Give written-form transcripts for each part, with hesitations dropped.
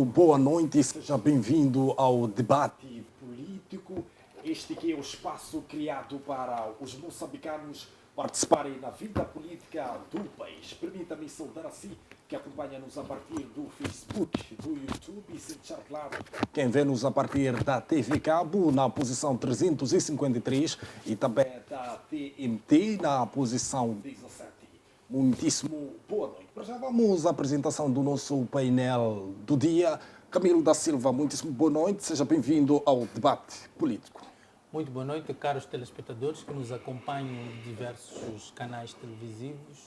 boa noite e seja bem-vindo ao debate político. Este que é o espaço criado para os moçambicanos participarem na vida política do país. Permita-me saudar a si, que acompanha-nos a partir do Facebook, do YouTube e sem deixar claro quem vê-nos a partir da TV Cabo na posição 353 e também da TMT na posição 17. Muitíssimo boa noite. Para já vamos à apresentação do nosso painel do dia. Camilo da Silva, muitíssimo boa noite. Seja bem-vindo ao debate político. Muito boa noite, caros telespectadores que nos acompanham em diversos canais televisivos,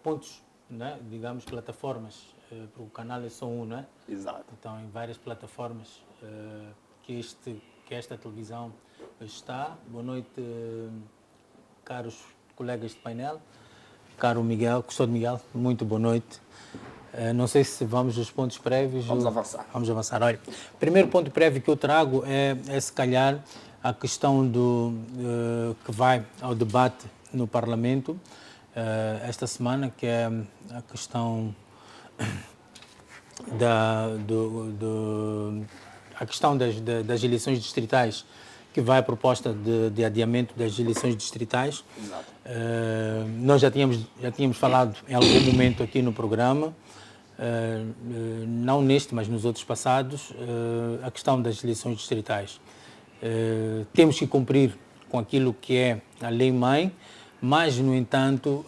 pontos, né? Digamos, plataformas, porque o canal é só um, não é? Exato. Então, em várias plataformas que esta televisão está. Boa noite, caros colegas de painel, caro Miguel, Custódio Miguel, muito boa noite. Não sei se vamos aos pontos prévios. Vamos avançar. Vamos avançar. Olha, o primeiro ponto prévio que eu trago é se calhar a questão que vai ao debate no Parlamento esta semana, que é a questão a questão das eleições distritais, que vai a proposta de adiamento das eleições distritais. Nós já tínhamos falado em algum momento aqui no programa, não neste, mas nos outros passados, a questão das eleições distritais. Temos que cumprir com aquilo que é a lei-mãe, mas, no entanto,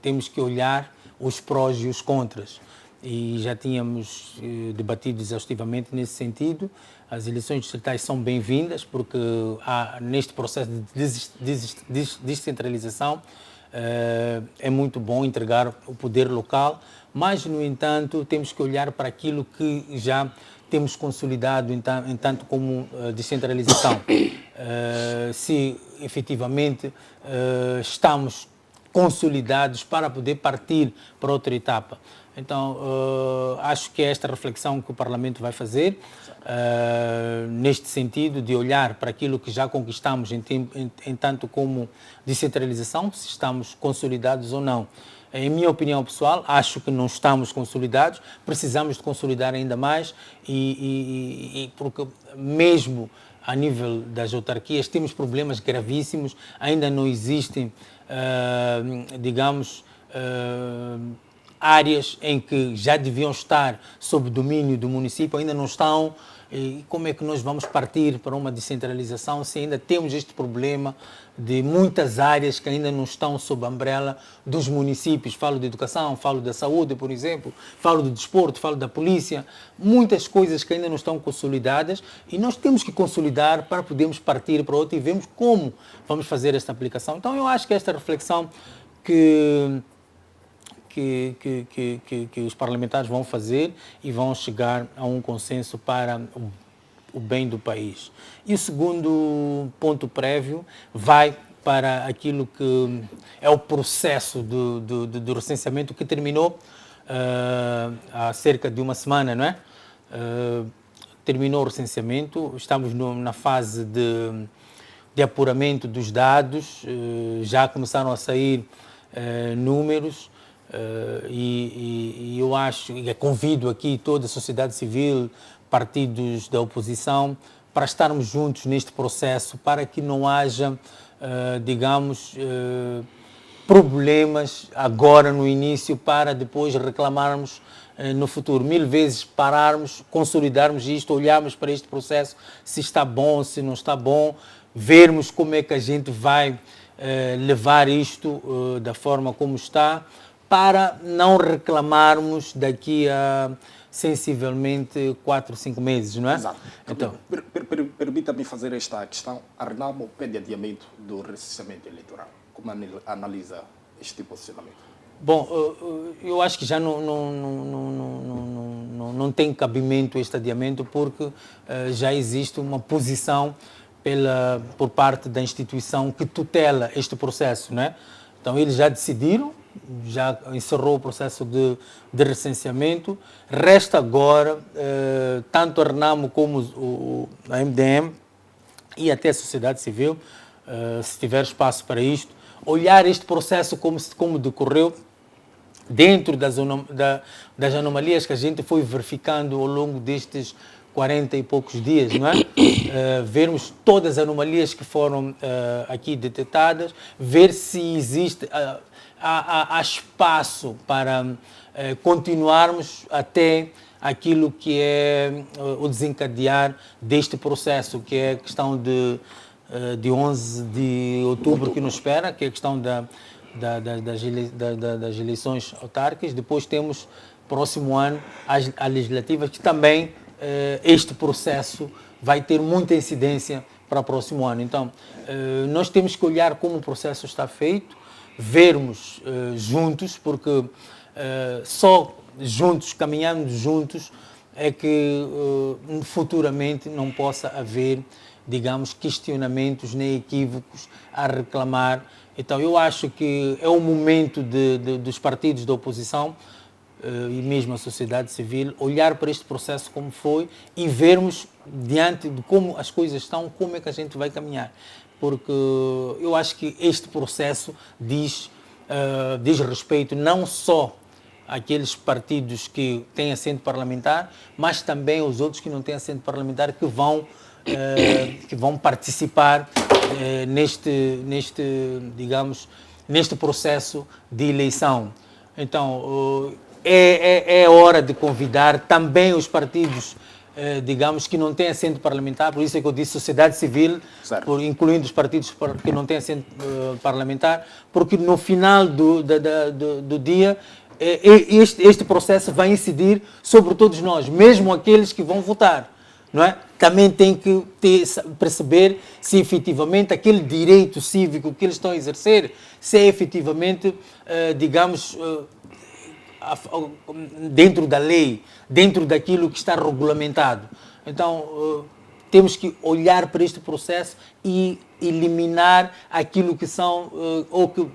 temos que olhar os prós e os contras. E já tínhamos debatido exaustivamente nesse sentido. As eleições distritais são bem-vindas porque neste processo de descentralização é muito bom entregar o poder local, mas, no entanto, temos que olhar para aquilo que já temos consolidado em tanto como descentralização. Se efetivamente estamos consolidados para poder partir para outra etapa. Então, acho que é esta reflexão que o Parlamento vai fazer, neste sentido de olhar para aquilo que já conquistamos em tanto como descentralização, se estamos consolidados ou não. Em minha opinião pessoal, acho que não estamos consolidados, precisamos de consolidar ainda mais porque mesmo a nível das autarquias temos problemas gravíssimos, ainda não existem, áreas em que já deviam estar sob domínio do município, ainda não estão. E como é que nós vamos partir para uma descentralização se ainda temos este problema de muitas áreas que ainda não estão sob a umbrella dos municípios? Falo de educação, falo da saúde, por exemplo, falo do desporto, falo da polícia, muitas coisas que ainda não estão consolidadas e nós temos que consolidar para podermos partir para outra e vermos como vamos fazer esta aplicação. Então eu acho que esta reflexão que os parlamentares vão fazer e vão chegar a um consenso para o bem do país. E o segundo ponto prévio vai para aquilo que é o processo do recenseamento que terminou há cerca de uma semana, não é? Terminou o recenseamento, estamos na fase de apuramento dos dados, já começaram a sair números. E eu acho, e convido aqui toda a sociedade civil, partidos da oposição, para estarmos juntos neste processo, para que não haja, problemas agora no início, para depois reclamarmos no futuro. 1000 vezes pararmos, consolidarmos isto, olharmos para este processo, se está bom, se não está bom, vermos como é que a gente vai levar isto da forma como está, para não reclamarmos daqui a sensivelmente 4 ou 5 meses, não é? Exato. Então, permita-me fazer esta questão. A Renamo pede adiamento do recenseamento eleitoral. Como analisa este posicionamento? Bom, eu acho que já não tem cabimento este adiamento, porque já existe uma posição por parte da instituição que tutela este processo, não é? Então, eles já decidiram, já encerrou o processo de recenseamento. Resta agora, tanto a Renamo como a MDM e até a sociedade civil, se tiver espaço para isto, olhar este processo como decorreu dentro das anomalias que a gente foi verificando ao longo destes 40 e poucos dias, não é? Vermos todas as anomalias que foram aqui detectadas, ver se existe, há espaço para continuarmos até aquilo que é o desencadear deste processo, que é a questão de 11 de outubro que nos espera, que é a questão das eleições autárquicas. Depois temos, próximo ano, a legislativa, que também este processo vai ter muita incidência para o próximo ano. Então, nós temos que olhar como o processo está feito, vermos juntos, porque só juntos, caminhando juntos, é que futuramente não possa haver, digamos, questionamentos nem equívocos a reclamar. Então, eu acho que é o momento dos partidos da oposição e mesmo a sociedade civil olhar para este processo como foi e vermos, diante de como as coisas estão, como é que a gente vai caminhar. Porque eu acho que este processo diz respeito não só àqueles partidos que têm assento parlamentar, mas também aos outros que não têm assento parlamentar, que vão participar neste processo de eleição. Então, é hora de convidar também os partidos, digamos, que não têm assento parlamentar, por isso é que eu disse sociedade civil, incluindo os partidos que não têm assento parlamentar, porque no final do dia, este processo vai incidir sobre todos nós, mesmo aqueles que vão votar, não é? Também tem que perceber se efetivamente aquele direito cívico que eles estão a exercer, se é efetivamente, digamos, dentro da lei, dentro daquilo que está regulamentado. Então, temos que olhar para este processo e eliminar aquilo que são, ou que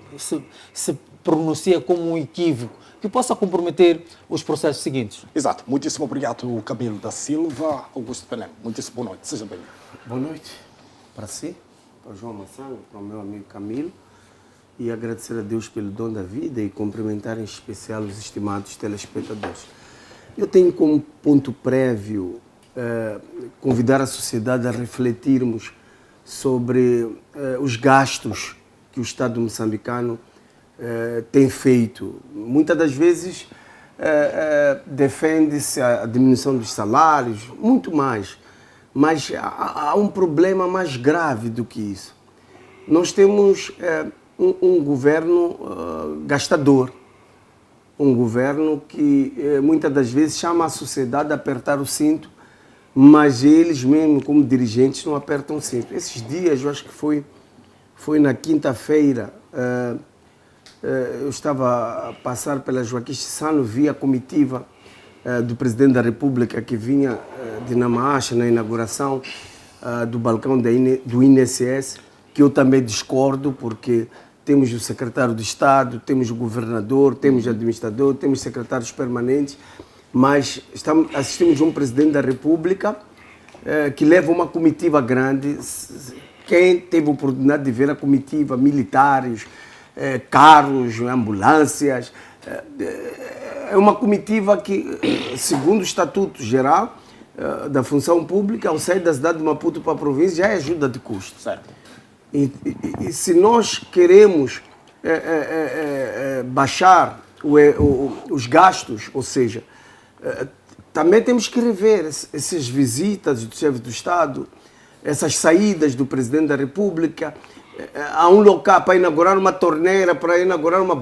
se pronuncia como um equívoco, que possa comprometer os processos seguintes. Exato. Muitíssimo obrigado, Camilo da Silva. Augusto Pelém, muitíssimo boa noite. Seja bem-vindo. Boa noite para si, para o João Massanga, para o meu amigo Camilo, e agradecer a Deus pelo dom da vida e cumprimentar em especial os estimados telespectadores. Eu tenho como ponto prévio convidar a sociedade a refletirmos sobre os gastos que o Estado moçambicano tem feito. Muitas das vezes defende-se a diminuição dos salários, muito mais. Mas há um problema mais grave do que isso. Nós temos um governo gastador, um governo que muitas das vezes chama a sociedade a apertar o cinto, mas eles mesmo, como dirigentes, não apertam o cinto. Esses dias, eu acho que foi na quinta-feira, eu estava a passar pela Joaquim Chissano, vi a comitiva do Presidente da República que vinha de Namacha na inauguração do balcão do INSS, que eu também discordo, porque temos o secretário de Estado, temos o governador, temos o administrador, temos secretários permanentes, mas assistimos a um Presidente da República que leva uma comitiva grande. Quem teve a oportunidade de ver a comitiva, militares, carros, ambulâncias, é uma comitiva que, segundo o Estatuto Geral da Função Pública, ao sair da cidade de Maputo para a província, já é ajuda de custo. Certo. E se nós queremos baixar os gastos, ou seja, também temos que rever essas visitas do chefe do Estado, essas saídas do Presidente da República, a um local para inaugurar uma torneira, para inaugurar uma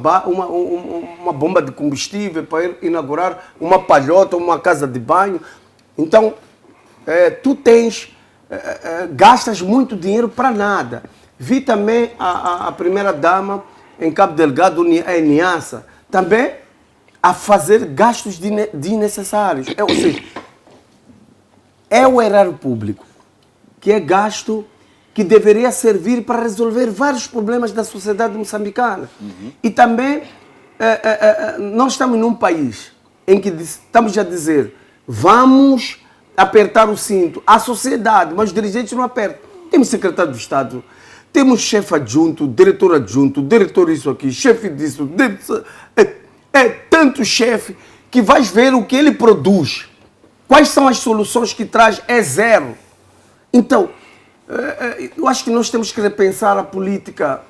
bomba de combustível, para inaugurar uma palhota, uma casa de banho. Então, tu gastas muito dinheiro para nada. Vi também a primeira-dama em Cabo Delgado, a Niassa, também a fazer gastos desnecessários. Ou seja, é o erário público, que é gasto que deveria servir para resolver vários problemas da sociedade moçambicana. Uhum. E também, nós estamos num país em que estamos a dizer, vamos apertar o cinto. A sociedade, mas os dirigentes não apertam. Temos secretário de Estado, temos chefe adjunto, diretor isso aqui, chefe disso. É tanto chefe que vais ver o que ele produz. Quais são as soluções que traz? É zero. Então, eu acho que nós temos que repensar a política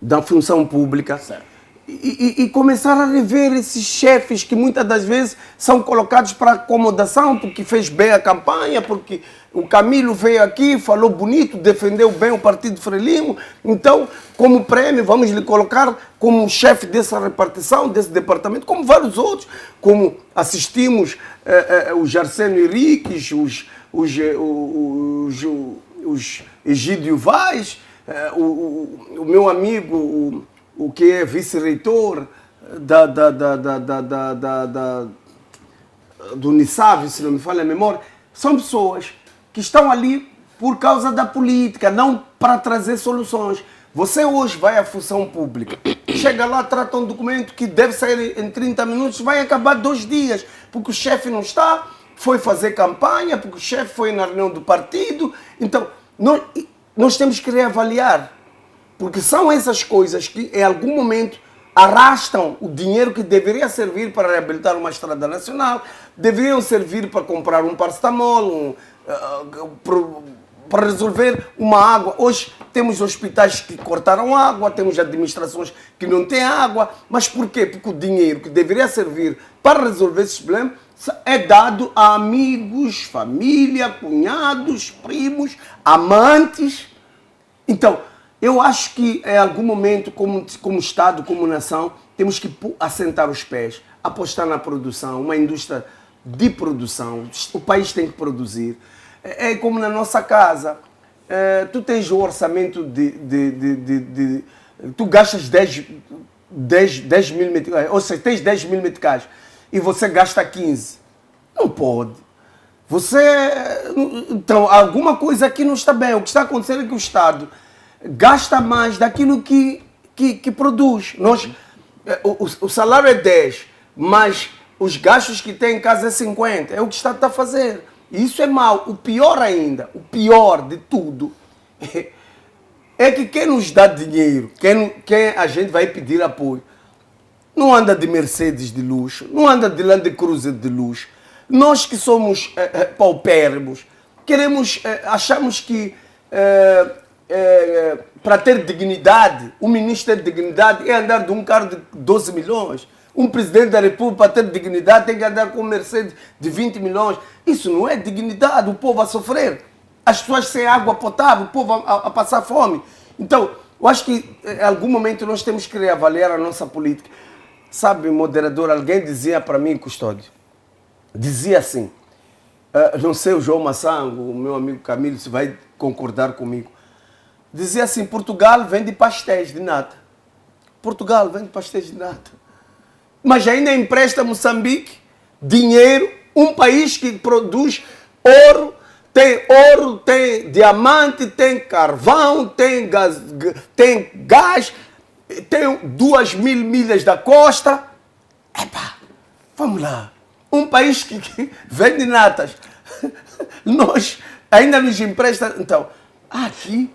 da função pública e começar a rever esses chefes que muitas das vezes são colocados para acomodação, porque fez bem a campanha, porque o Camilo veio aqui, falou bonito, defendeu bem o Partido Frelimo. Então, como prêmio, vamos lhe colocar como chefe dessa repartição, desse departamento, como vários outros, como assistimos os Arsênio Henriques, os Egídio Vaz, o meu amigo, o que é vice-reitor do Unisave, se não me falha a memória, são pessoas que estão ali por causa da política, não para trazer soluções. Você hoje vai à função pública, chega lá, trata um documento que deve sair em 30 minutos, vai acabar 2 dias, porque o chefe não está, foi fazer campanha, porque o chefe foi na reunião do partido. Então, nós temos que reavaliar, porque são essas coisas que, em algum momento, arrastam o dinheiro que deveria servir para reabilitar uma estrada nacional, deveriam servir para comprar um paracetamol, para resolver uma água. Hoje temos hospitais que cortaram água, temos administrações que não têm água. Mas por quê? Porque o dinheiro que deveria servir para resolver esses problemas é dado a amigos, família, cunhados, primos, amantes. Então, eu acho que em algum momento, como Estado, como nação, temos que assentar os pés, apostar na produção, uma indústria de produção. O país tem que produzir. É como na nossa casa. Tu tens o orçamento tu gastas 10 mil meticais, ou seja, tens 10 mil meticais e você gasta 15. Não pode. Então, alguma coisa aqui não está bem. O que está acontecendo é que o Estado gasta mais daquilo que produz. O salário é 10, mas os gastos que tem em casa é 50. É o que o Estado está a fazer. E isso é mau. O pior ainda, o pior de tudo, é que quem nos dá dinheiro, quem a gente vai pedir apoio, não anda de Mercedes de luxo, não anda de Land Cruiser de luxo. Nós que somos paupérrimos, achamos que para ter dignidade, o ministro ter dignidade é andar de um carro de 12 milhões. Um presidente da República, para ter dignidade, tem que andar com um Mercedes de 20 milhões. Isso não é dignidade, o povo a sofrer. As pessoas sem água potável, o povo a passar fome. Então, eu acho que em algum momento nós temos que reavaliar a nossa política. Sabe, moderador, alguém dizia para mim, Custódio, dizia assim, não sei, o João Massango, o meu amigo Camilo, se vai concordar comigo, dizia assim, Portugal vende pastéis de nata. Portugal vende pastéis de nata. Mas ainda empresta Moçambique dinheiro, um país que produz ouro, tem diamante, tem carvão, tem gás, tem 2.000 milhas da costa. Epa, vamos lá. Um país que vende natas. Nós ainda nos empresta. Então, há aqui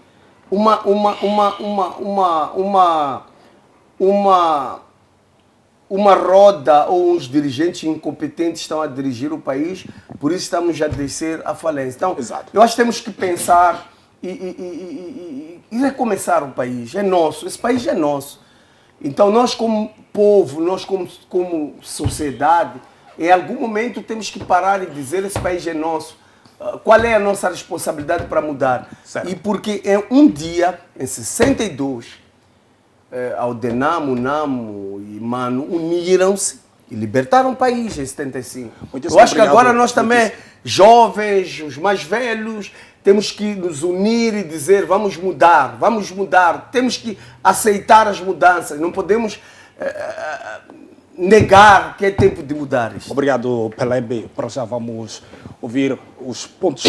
uma roda ou uns dirigentes incompetentes estão a dirigir o país, por isso estamos a descer à falência. Então, exato, eu acho que temos que pensar e recomeçar o país. É nosso, esse país é nosso. Então, nós como povo, nós como sociedade, em algum momento temos que parar e dizer esse país é nosso. Qual é a nossa responsabilidade para mudar? Certo. E porque em um dia, em 62, Aldenamo, Namo e Mano uniram-se e libertaram o país em 75. Eu acho que agora nós também, jovens, os mais velhos, temos que nos unir e dizer vamos mudar, temos que aceitar as mudanças, não podemos negar que é tempo de mudar isto. Obrigado, Pelebe. Para já vamos ouvir os pontos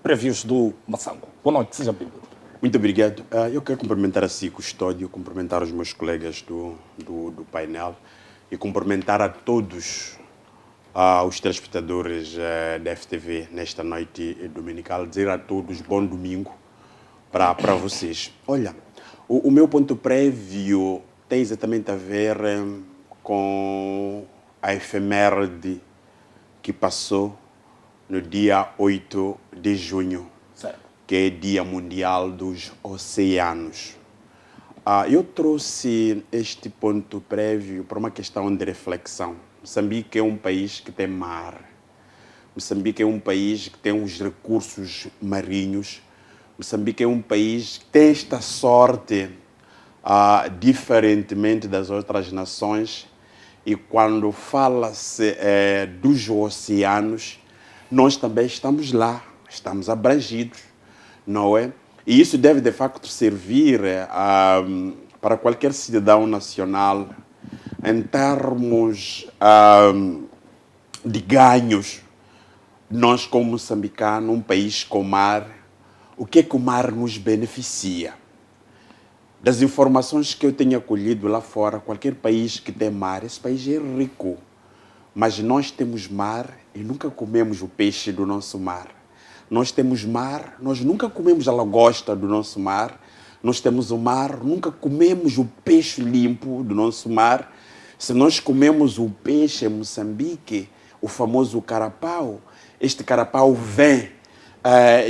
prévios do Massango. Boa noite, seja bem-vindo. Muito obrigado. Eu quero cumprimentar a si, Custódio, cumprimentar os meus colegas do painel e cumprimentar a todos os telespectadores da FTV nesta noite dominical. Dizer a todos bom domingo para vocês. Olha, O meu ponto prévio tem exatamente a ver com a efeméride que passou no dia 8 de junho, Certo. que é Dia Mundial dos Oceanos. Eu trouxe este ponto prévio para uma questão de reflexão. Moçambique é um país que tem mar. Moçambique é um país que tem os recursos marinhos. Moçambique é um país que tem esta sorte, diferentemente das outras nações. E quando fala-se dos oceanos, nós também estamos lá, estamos abrangidos, não é? E isso deve, de facto, servir para qualquer cidadão nacional em termos de ganhos. Nós, como moçambicano, um país com mar, o que é que o mar nos beneficia? Das informações que eu tenho acolhido lá fora, qualquer país que tem mar, esse país é rico. Mas nós temos mar e nunca comemos o peixe do nosso mar. Nós temos mar, nós nunca comemos a lagosta do nosso mar. Nós temos o mar, nunca comemos o peixe limpo do nosso mar. Se nós comemos o peixe em Moçambique, o famoso carapau, este carapau vem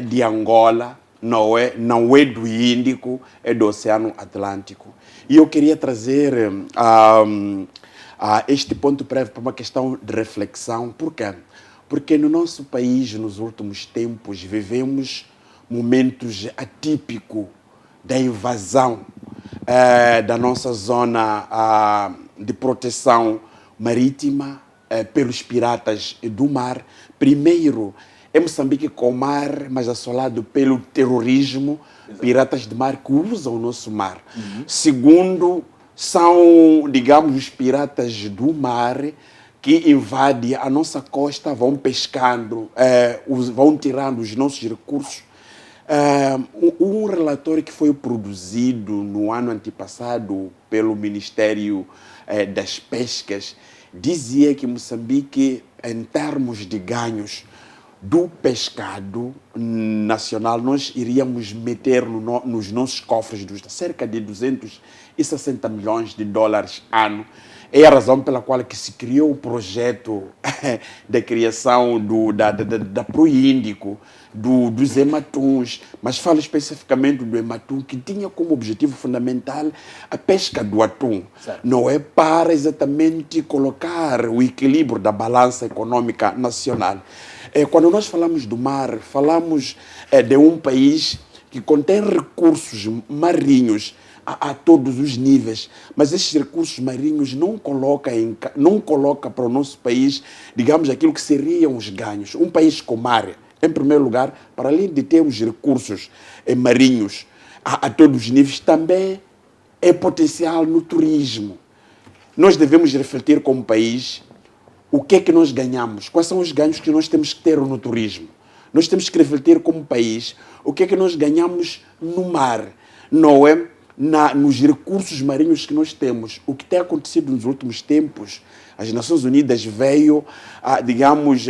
de Angola, não é do Índico, é do Oceano Atlântico. E eu queria trazer este ponto prévio para uma questão de reflexão. Por quê? Porque no nosso país, nos últimos tempos, vivemos momentos atípicos da invasão da nossa zona de proteção marítima pelos piratas do mar. Primeiro, é Moçambique com mar, mas assolado pelo terrorismo, piratas de mar que usam o nosso mar. Segundo, são, digamos, os piratas do mar que invadem a nossa costa, vão pescando, vão tirando os nossos recursos. Um relatório que foi produzido no ano antepassado pelo Ministério das Pescas dizia que Moçambique, em termos de ganhos do pescado nacional, nós iríamos meter nos nossos cofres cerca de 260 milhões de dólares ano. É a razão pela qual que se criou o projeto de criação da Proíndico, dos hematuns, mas falo especificamente do hematum, que tinha como objetivo fundamental a pesca do atum. Certo. Não é para exatamente colocar o equilíbrio da balança econômica nacional. Quando nós falamos do mar, falamos de um país que contém recursos marinhos a todos os níveis, mas esses recursos marinhos não coloca para o nosso país, digamos, aquilo que seriam os ganhos. Um país com mar, em primeiro lugar, para além de ter os recursos marinhos a todos os níveis, também é potencial no turismo. Nós devemos refletir como país o que é que nós ganhamos, quais são os ganhos que nós temos que ter no turismo. Nós temos que refletir como país o que é que nós ganhamos no mar, não é? Nos recursos marinhos que nós temos. O que tem acontecido nos últimos tempos, as Nações Unidas veio, digamos,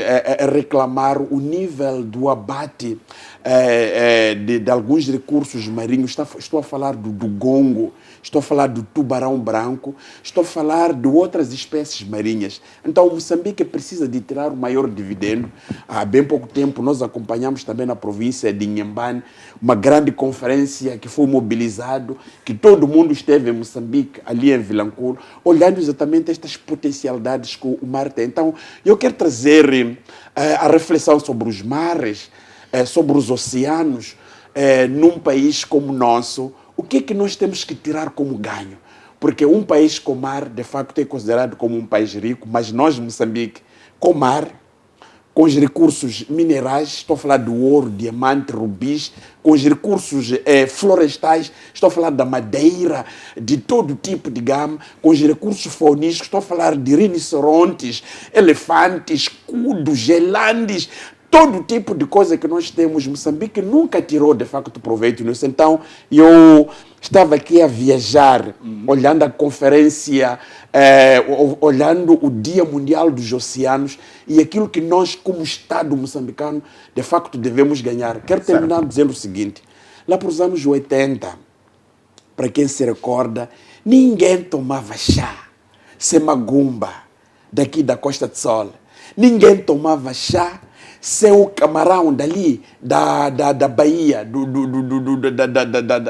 reclamar o nível do abate de alguns recursos marinhos. Estou a falar do gongo, estou a falar do tubarão branco, estou a falar de outras espécies marinhas. Então, Moçambique precisa de tirar o maior dividendo. Há bem pouco tempo, nós acompanhamos também na província de Inhambane uma grande conferência que foi mobilizado, que todo mundo esteve em Moçambique, ali em Vilanculo, olhando exatamente estas potencialidades que o mar tem. Então, eu quero trazer a reflexão sobre os mares, sobre os oceanos, num país como o nosso. O que é que nós temos que tirar como ganho? Porque um país com mar, de facto, é considerado como um país rico, mas nós, Moçambique, com mar, com os recursos minerais, estou a falar do ouro, diamante, rubis, com os recursos florestais, estou a falar da madeira, de todo tipo de gama, com os recursos faunísticos, estou a falar de rinocerontes, elefantes, kudos, gelandes, todo tipo de coisa que nós temos. Moçambique nunca tirou, de facto, proveito nisso. Então, eu estava aqui a viajar, olhando a conferência, olhando o Dia Mundial dos Oceanos e aquilo que nós, como Estado moçambicano, de facto devemos ganhar. Quero terminar dizendo o seguinte: lá para os anos 80, para quem se recorda, ninguém tomava chá sem magumba daqui da Costa de Sol. Ninguém tomava chá sem o camarão dali, da Bahia,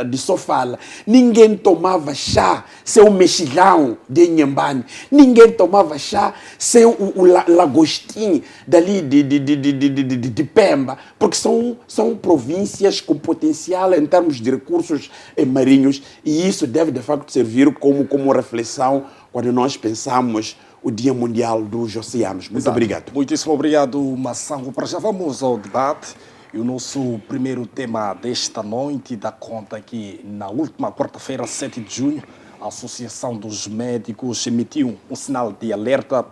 de Sofala. Ninguém tomava chá sem o mexilhão de Inhambane. Ninguém tomava chá sem o lagostim dali de Pemba, porque são províncias com potencial em termos de recursos marinhos, e isso deve de facto servir como reflexão quando nós pensamos o Dia Mundial dos Oceanos. Muito obrigado. Muitíssimo obrigado, Massango. Para já vamos ao debate. E o nosso primeiro tema desta noite dá conta que na última quarta-feira, 7 de junho, a Associação dos Médicos emitiu um sinal de alerta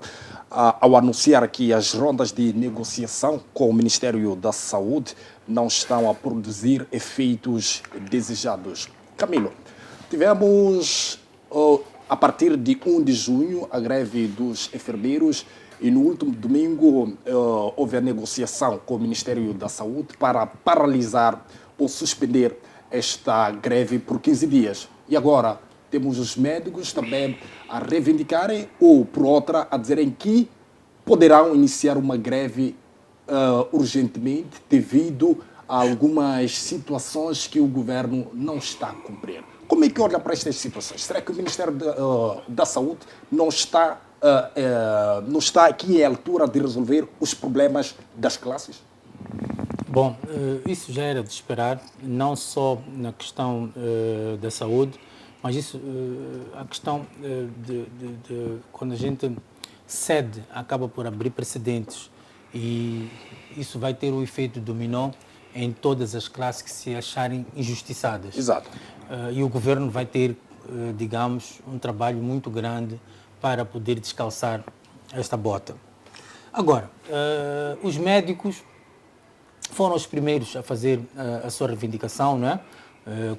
ao anunciar que as rondas de negociação com o Ministério da Saúde não estão a produzir efeitos desejados. Camilo, tivemos a partir de 1 de junho a greve dos enfermeiros e no último domingo houve a negociação com o Ministério da Saúde para paralisar ou suspender esta greve por 15 dias. E agora temos os médicos também a reivindicarem ou, por outra, a dizerem que poderão iniciar uma greve urgentemente devido a algumas situações que o governo não está a cumprir. Como é que olha para estas situações? Será que o Ministério da Saúde não está aqui à altura de resolver os problemas das classes? Bom, isso já era de esperar, não só na questão da saúde, mas isso, a questão de quando a gente cede, acaba por abrir precedentes e isso vai ter o efeito dominó em todas as classes que se acharem injustiçadas. Exato. E o governo vai ter, digamos, um trabalho muito grande para poder descalçar esta bota. Agora, os médicos foram os primeiros a fazer a sua reivindicação, não é?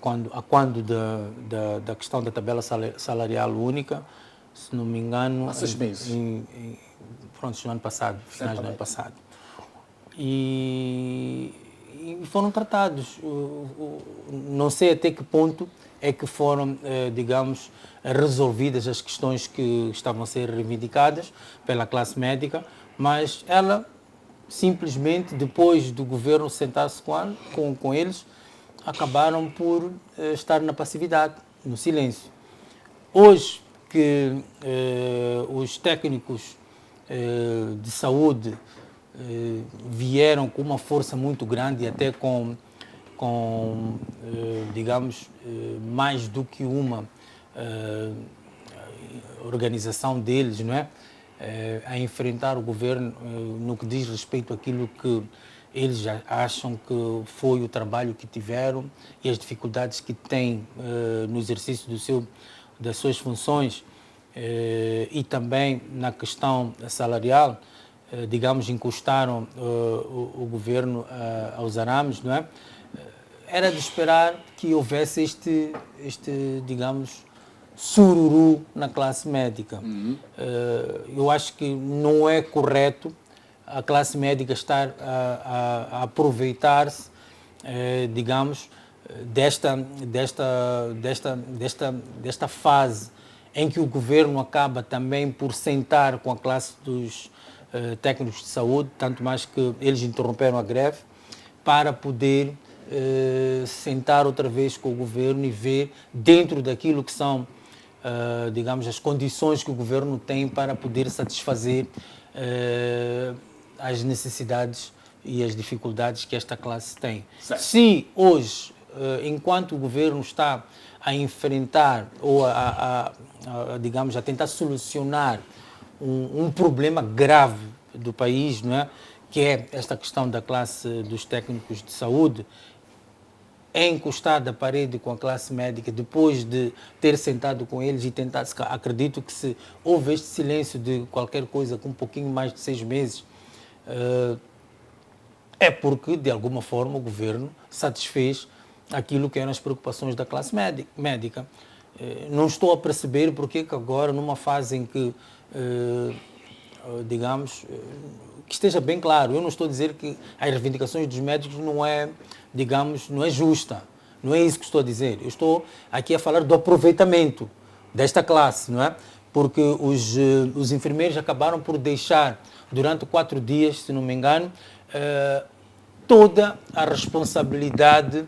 Quando da questão da tabela salarial única, se não me engano... Há 6 meses. Pronto, no ano passado, finais do ano passado. E foram tratados. Não sei até que ponto é que foram, digamos, resolvidas as questões que estavam a ser reivindicadas pela classe médica, mas ela simplesmente, depois do governo sentar-se com eles, acabaram por estar na passividade, no silêncio. Hoje que os técnicos de saúde vieram com uma força muito grande e até com digamos, mais do que uma organização deles, não é? A enfrentar o governo no que diz respeito àquilo que eles já acham que foi o trabalho que tiveram e as dificuldades que têm no exercício das suas funções e também na questão salarial, digamos, encostaram o governo aos arames, não é? Era de esperar que houvesse este digamos, sururu na classe médica. Eu acho que não é correto a classe médica estar a aproveitar-se, digamos, desta fase em que o governo acaba também por sentar com a classe dos técnicos de saúde, tanto mais que eles interromperam a greve, para poder sentar outra vez com o governo e ver dentro daquilo que são, digamos, as condições que o governo tem para poder satisfazer as necessidades e as dificuldades que esta classe tem. Certo. Se hoje, enquanto o governo está a enfrentar ou digamos, a tentar solucionar um problema grave do país, não é? Que é esta questão da classe dos técnicos de saúde, é encostada à parede com a classe médica depois de ter sentado com eles e tentado, acredito que se houve este silêncio de qualquer coisa com um pouquinho mais de 6 meses, é porque, de alguma forma, o governo satisfez aquilo que eram as preocupações da classe médica. Não estou a perceber porque que agora, numa fase em que, digamos, que esteja bem claro, eu não estou a dizer que as reivindicações dos médicos não é, digamos, não é justa, Não é isso que estou a dizer. Eu estou aqui a falar do aproveitamento desta classe, não é? Porque os enfermeiros acabaram por deixar, durante 4 dias, se não me engano, toda a responsabilidade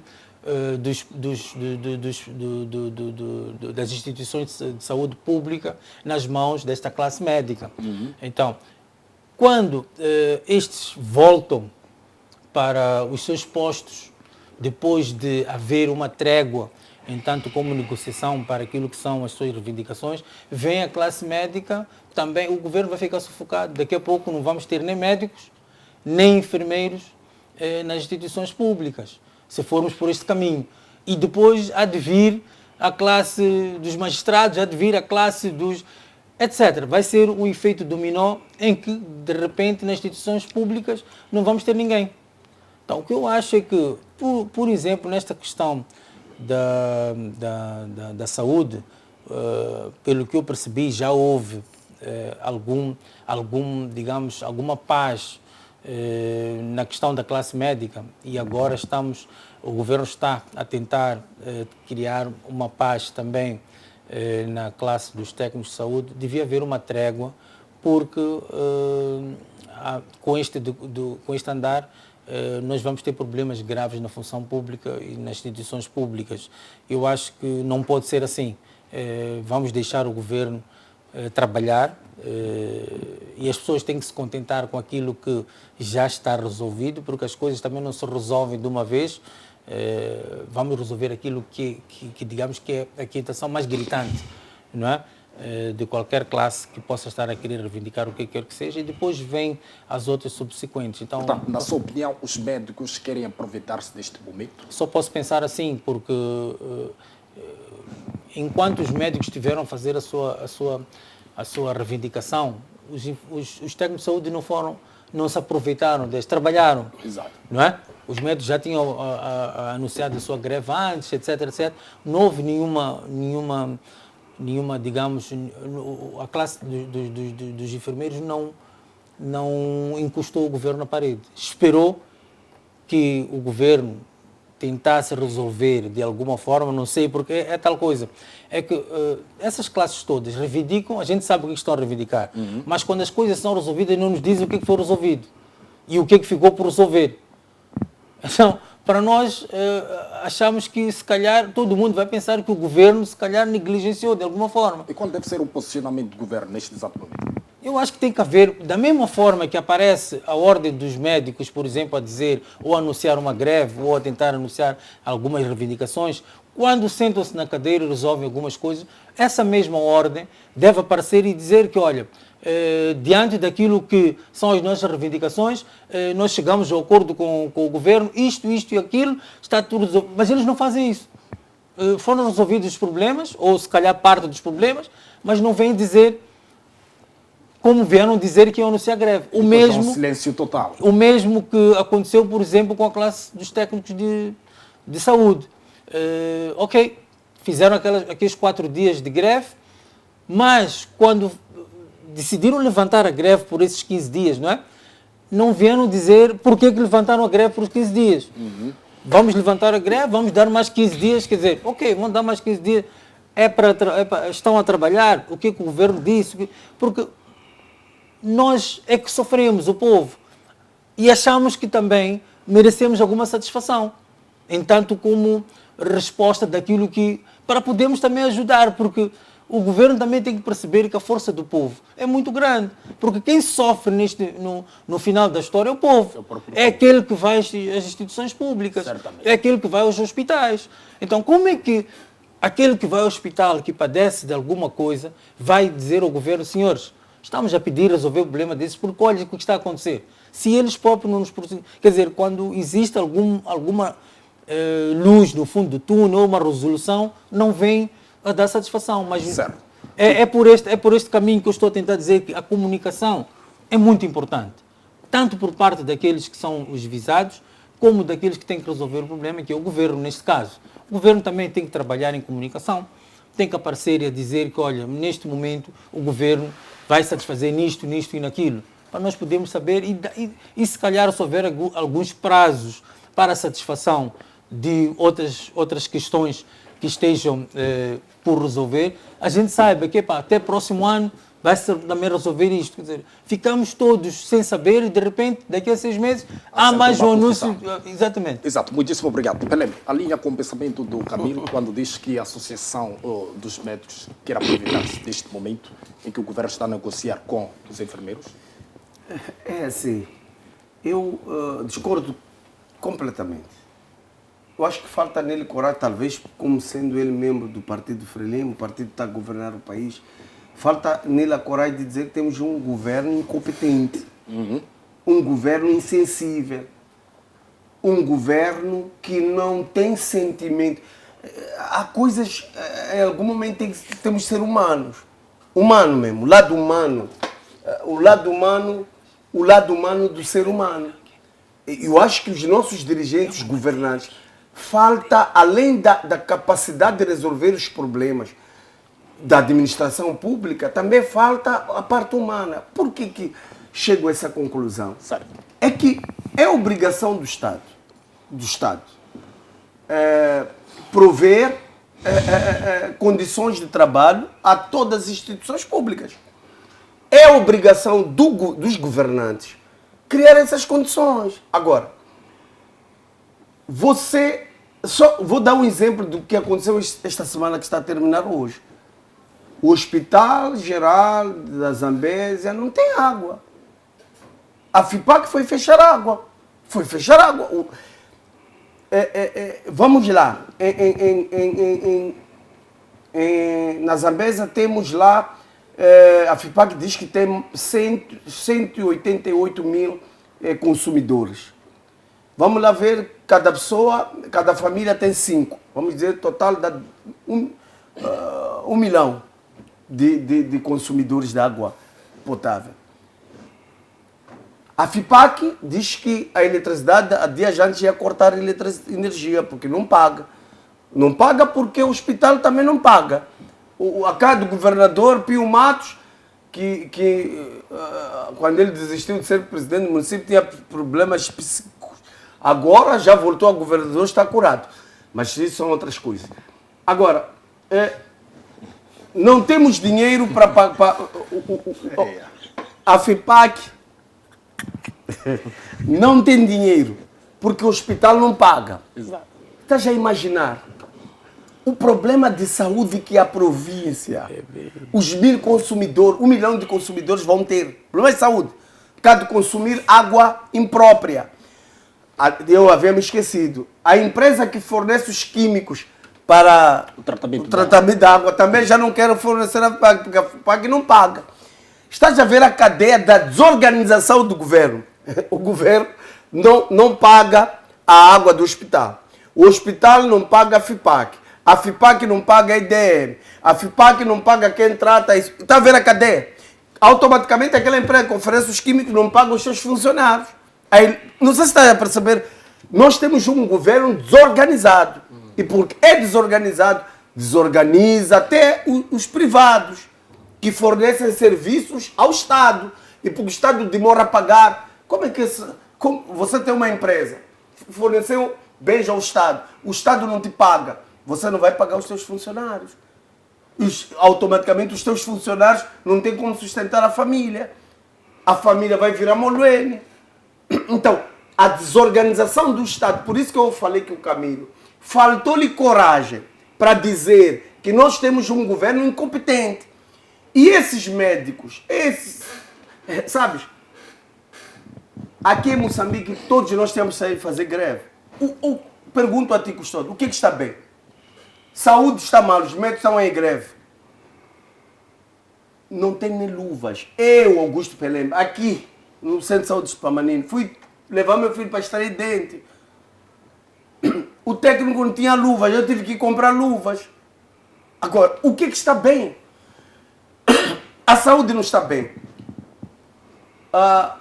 das instituições de saúde pública nas mãos desta classe médica. Então, quando estes voltam para os seus postos, depois de haver uma trégua, em tanto como negociação para aquilo que são as suas reivindicações, vem a classe médica, também o governo vai ficar sufocado. Daqui a pouco não vamos ter nem médicos, nem enfermeiros nas instituições públicas, se formos por este caminho. E depois há de vir a classe dos magistrados, há de vir a classe dos... etc. Vai ser um efeito dominó em que, de repente, nas instituições públicas não vamos ter ninguém. Então, o que eu acho é que, por exemplo, nesta questão da saúde, pelo que eu percebi, já houve digamos, alguma paz na questão da classe médica, e agora o governo está a tentar criar uma paz também na classe dos técnicos de saúde. Devia haver uma trégua, porque com este andar nós vamos ter problemas graves na função pública e nas instituições públicas. Eu acho que não pode ser assim. Vamos deixar o governo trabalhar, e as pessoas têm que se contentar com aquilo que já está resolvido, porque as coisas também não se resolvem de uma vez. Vamos resolver aquilo que digamos que é a questão mais gritante, não é? De qualquer classe que possa estar a querer reivindicar o que quer que seja, e depois vem as outras subsequentes. Então, portanto, na sua opinião, os médicos querem aproveitar-se deste momento? Só posso pensar assim, porque enquanto os médicos tiveram a fazer a sua reivindicação, os técnicos de saúde não se aproveitaram trabalharam. Exato. Não é? Os médicos já tinham anunciado a sua greve antes, etc, etc. Não houve nenhuma, digamos, a classe dos enfermeiros não encostou o governo na parede. Esperou que o governo tentasse resolver de alguma forma, não sei, porque é tal coisa. É que essas classes todas reivindicam, a gente sabe o que estão a reivindicar, mas quando as coisas são resolvidas não nos dizem o que foi resolvido e o que ficou por resolver. Então, para nós, achamos que se calhar todo mundo vai pensar que o governo se calhar negligenciou de alguma forma. E qual deve ser o posicionamento do governo neste exato momento? Eu acho que tem que haver, da mesma forma que aparece a ordem dos médicos, por exemplo, a dizer ou a anunciar uma greve ou a tentar anunciar algumas reivindicações, quando sentam-se na cadeira e resolvem algumas coisas, essa mesma ordem deve aparecer e dizer que, olha, diante daquilo que são as nossas reivindicações, nós chegamos ao acordo com o governo, isto e aquilo, está tudo resolvido. Mas eles não fazem isso. Foram resolvidos os problemas, ou se calhar parte dos problemas, mas não vêm dizer como vieram dizer que iam anunciar greve. O mesmo, um silêncio total. O mesmo que aconteceu, por exemplo, com a classe dos técnicos de saúde. Ok, fizeram aqueles 4 dias de greve, mas quando decidiram levantar a greve por esses 15 dias, não é? Não vieram dizer por que levantaram a greve por 15 dias. Vamos levantar a greve, vamos dar mais 15 dias, quer dizer, ok, vamos dar mais 15 dias, estão a trabalhar, o que o governo disse, porque nós é que sofremos, o povo, e achamos que também merecemos alguma satisfação, em tanto como resposta daquilo que, para podermos também ajudar, porque o governo também tem que perceber que a força do povo é muito grande, porque quem sofre no final da história é o povo, é aquele que vai às instituições públicas, é aquele que vai aos hospitais. Então, como é que aquele que vai ao hospital, que padece de alguma coisa, vai dizer ao governo, senhores, estamos a pedir resolver o problema desses, porque olha o que está a acontecer. Se eles próprios não nos... Quer dizer, quando existe alguma luz no fundo do túnel, ou uma resolução, não vem a dar satisfação. Mas é por este caminho que eu estou a tentar dizer que a comunicação é muito importante. Tanto por parte daqueles que são os visados, como daqueles que têm que resolver o problema, que é o governo, neste caso. O governo também tem que trabalhar em comunicação, tem que aparecer e a dizer que, olha, neste momento o governo vai satisfazer nisto e naquilo, para nós podermos saber e se calhar se houver alguns prazos para a satisfação de outras questões que estejam por resolver, a gente saiba que até próximo ano vai-se também resolver isto. Quer dizer, ficamos todos sem saber e de repente, daqui a 6 meses, há mais um anúncio. Exatamente. Exato, muitíssimo obrigado. Pelé, alinha com o pensamento do Camilo quando diz que a Associação dos Médicos quer aproveitar-se deste momento em que o governo está a negociar com os enfermeiros? É assim, eu discordo completamente. Eu acho que falta nele coragem, talvez como sendo ele membro do Partido Frelimo, o partido está a governar o país, falta nele a coragem de dizer que temos um governo incompetente, um governo insensível, um governo que não tem sentimento. Há coisas, em algum momento temos de ser humanos, humano mesmo, o lado humano do ser humano. Eu acho que os nossos dirigentes governantes falta, além da capacidade de resolver os problemas da administração pública, também falta a parte humana. Por que chego a essa conclusão? Certo. É que é obrigação do Estado prover condições de trabalho a todas as instituições públicas. É obrigação dos governantes criar essas condições. Agora, vou dar um exemplo do que aconteceu esta semana que está a terminar hoje. O Hospital Geral da Zambésia não tem água. A FIPAC foi fechar água. Vamos lá. Na Zambésia temos lá, a FIPAC diz que tem 188 mil consumidores. Vamos lá ver, cada família tem 5. Vamos dizer, total dá 1 milhão de consumidores de água potável. A FIPAC diz que a eletricidade, há dias antes, ia cortar a energia, porque não paga. Não paga porque o hospital também não paga. A cara do governador Pio Matos, que quando ele desistiu de ser presidente do município, tinha problemas psíquicos. Agora já voltou a governador, está curado. Mas isso são outras coisas. Agora, não temos dinheiro para a FIPAC não tem dinheiro porque o hospital não paga. Estás a imaginar o problema de saúde que a província, os 1.000 consumidores, 1 milhão de consumidores vão ter. Problema de saúde, por causa de consumir água imprópria. Eu havia me esquecido. A empresa que fornece os químicos para o tratamento da água também já não quer fornecer a FIPAC, porque a FIPAC não paga. Estás a ver a cadeia da desorganização do governo. O governo não paga a água do hospital. O hospital não paga a FIPAC. A FIPAC não paga a IDM. A FIPAC não paga quem trata isso. Está a ver a cadeia? Automaticamente aquela empresa que oferece os químicos não paga os seus funcionários. Aí, não sei se está a perceber, nós temos um governo desorganizado. E porque é desorganizado, desorganiza até os privados que fornecem serviços ao Estado. E porque o Estado demora a pagar. Como é que você tem uma empresa, forneceu bens ao Estado, o Estado não te paga, você não vai pagar os seus funcionários. Automaticamente os teus funcionários não têm como sustentar a família vai virar moluene. Então, a desorganização do Estado, por isso que eu falei que o Camilo faltou-lhe coragem para dizer que nós temos um governo incompetente. E esses médicos, sabes, aqui em Moçambique todos nós temos que sair fazer greve. Pergunto a ti, Custódio, o que está bem? Saúde está mal, os médicos estão em greve. Não tem nem luvas. Eu, Augusto Pelé, aqui no Centro de Saúde de Spamanini, fui levar meu filho para extrair dente. O técnico não tinha luvas, eu tive que comprar luvas. Agora, o que está bem? A saúde não está bem. A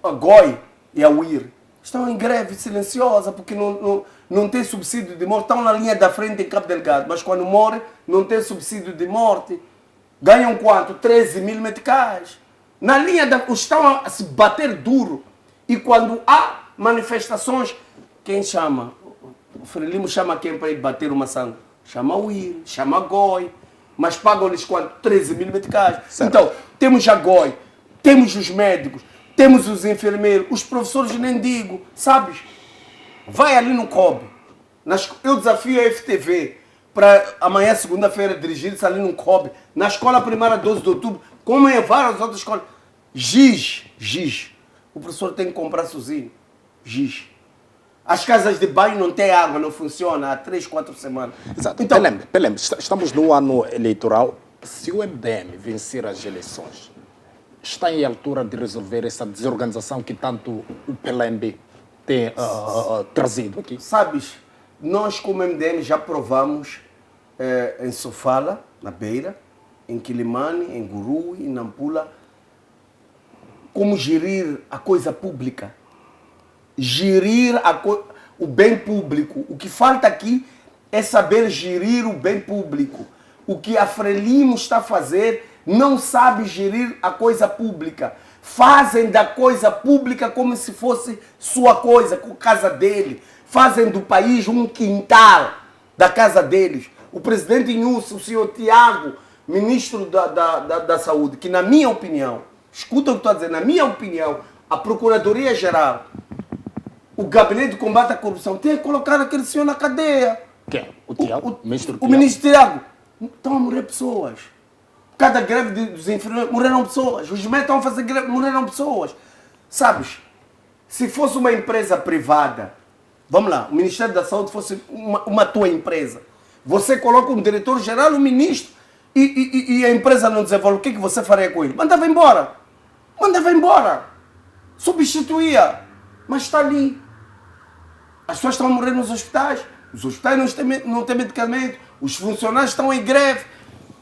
GOI e a UIR estão em greve silenciosa porque não tem subsídio de morte. Estão na linha da frente em Cabo Delgado, mas quando morrem não tem subsídio de morte. Ganham quanto? 13 mil meticais. Na linha estão a se bater duro. E quando há manifestações quem chama? O Frelimo chama quem para ir bater uma sangue? Chama o IR, chama a GOI, mas pagam-lhes quanto? 13 mil meticais. Então, temos a GOI, temos os médicos, temos os enfermeiros, os professores nem digo, sabes? Vai ali no COB. Eu desafio a FTV para amanhã, segunda-feira, dirigir-se ali no COB, na escola primária 12 de outubro, como em várias outras escolas. Giz. O professor tem que comprar sozinho. Giz. As casas de banho não têm água, não funciona há 3, 4 semanas. Exato. Então, Pelem, estamos no ano eleitoral. Se o MDM vencer as eleições, está em altura de resolver essa desorganização que tanto o Pelembe tem trazido aqui? sabes, nós como MDM já provamos em Sofala, na Beira, em Quilimane, em Gurui, em Nampula, como gerir a coisa pública. Gerir o bem público. O que falta aqui é saber gerir o bem público. O que a Frelimo está a fazer não sabe gerir a coisa pública. Fazem da coisa pública como se fosse sua coisa, com a casa dele. Fazem do país um quintal da casa deles. O presidente Inúcio, o senhor Tiago, ministro da Saúde, que na minha opinião, escuta o que estou a dizer, na minha opinião, a Procuradoria-Geral, o Gabinete de Combate à Corrupção tem que colocar aquele senhor na cadeia. Quem? O Tiago? O ministro Tiago. Estão a morrer pessoas. Cada greve dos enfermeiros morreram pessoas. Os médicos estão a fazer greve, morreram pessoas. Sabes, se fosse uma empresa privada, vamos lá, o Ministério da Saúde fosse uma tua empresa, você coloca um diretor-geral, um ministro, e a empresa não desenvolve, o que você faria com ele? Mandava embora. Substituía. Mas está ali. As pessoas estão a morrer nos hospitais. Os hospitais não têm medicamento. Os funcionários estão em greve.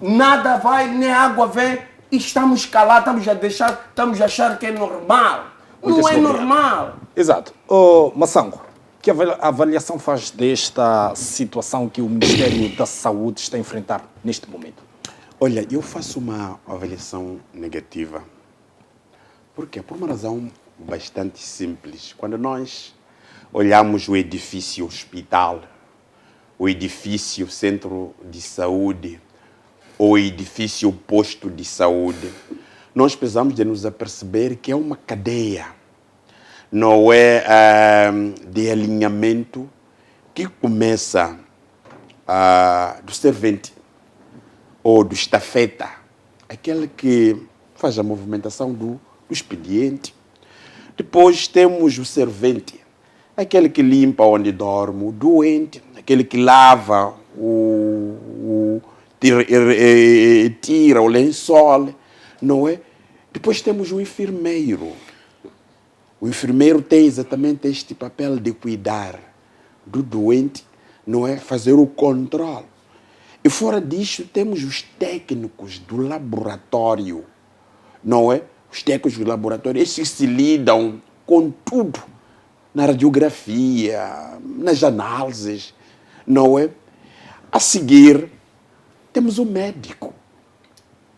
Nada vai, nem água vem. E estamos calados, estamos a achar que é normal. Não é normal. Exato. Massango, que avaliação faz desta situação que o Ministério da Saúde está a enfrentar neste momento? Olha, eu faço uma avaliação negativa. Por quê? Por uma razão bastante simples. Quando nós olhamos o edifício hospital, o edifício centro de saúde, ou edifício posto de saúde, nós precisamos de nos aperceber que é uma cadeia, não é de alinhamento que começa do servente ou do estafeta, aquele que faz a movimentação do expediente. Depois temos o servente, aquele que limpa onde dorme o doente, aquele que lava tira o lençol, não é? Depois temos o enfermeiro. O enfermeiro tem exatamente este papel de cuidar do doente, não é? Fazer o controle. E fora disso temos os técnicos do laboratório, não é? Os técnicos do laboratório, esses se lidam com tudo, na radiografia, nas análises, não é? A seguir, temos o médico,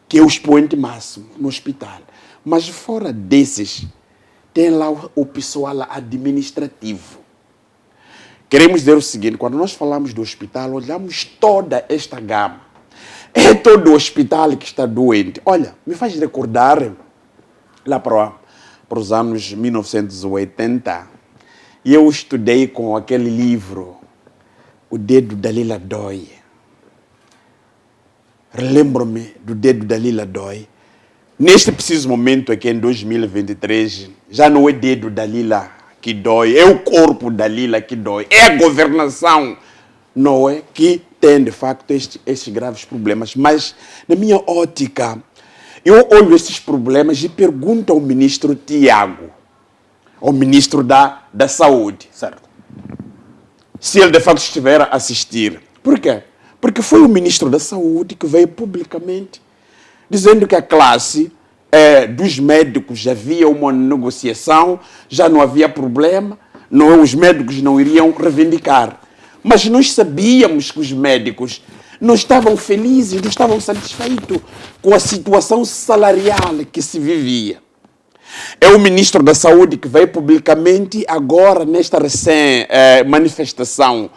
que é o expoente máximo no hospital. Mas fora desses, tem lá o pessoal administrativo. Queremos dizer o seguinte, quando nós falamos do hospital, olhamos toda esta gama. É todo o hospital que está doente. Olha, me faz recordar lá para os anos 1980, e eu estudei com aquele livro, O Dedo da Lila Dói. Relembro-me do Dedo da Lila Dói. Neste preciso momento aqui, em 2023, já não é dedo da Lila que dói, é o corpo da Lila que dói, é a governação, não é, que tem, de facto, estes graves problemas. Mas, na minha ótica, eu olho esses problemas e pergunto ao ministro Tiago, ao ministro da Saúde, Certo. se ele, de facto, estiver a assistir. Por quê? Porque foi o ministro da Saúde que veio publicamente dizendo que a classe dos médicos havia uma negociação, já não havia problema, não, os médicos não iriam reivindicar. Mas nós sabíamos que os médicos não estavam felizes, não estavam satisfeitos com a situação salarial que se vivia. É o ministro da Saúde que veio publicamente agora nesta manifestação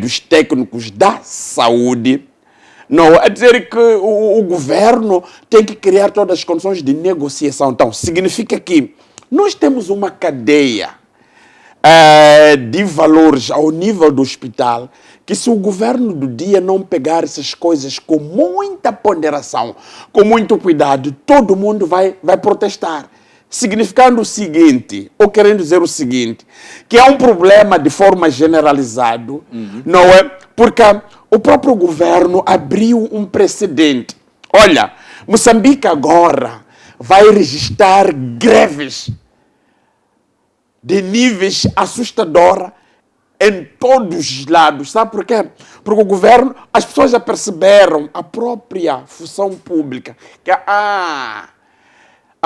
dos técnicos da saúde, não, a dizer que o governo tem que criar todas as condições de negociação. Então, significa que nós temos uma cadeia de valores ao nível do hospital, que se o governo do dia não pegar essas coisas com muita ponderação, com muito cuidado, todo mundo vai protestar. Significando o seguinte, ou querendo dizer o seguinte, que há um problema de forma generalizado, não é? Porque o próprio governo abriu um precedente. Olha, Moçambique agora vai registrar greves de níveis assustadores em todos os lados. Sabe por quê? Porque o governo, as pessoas já perceberam a própria função pública, que a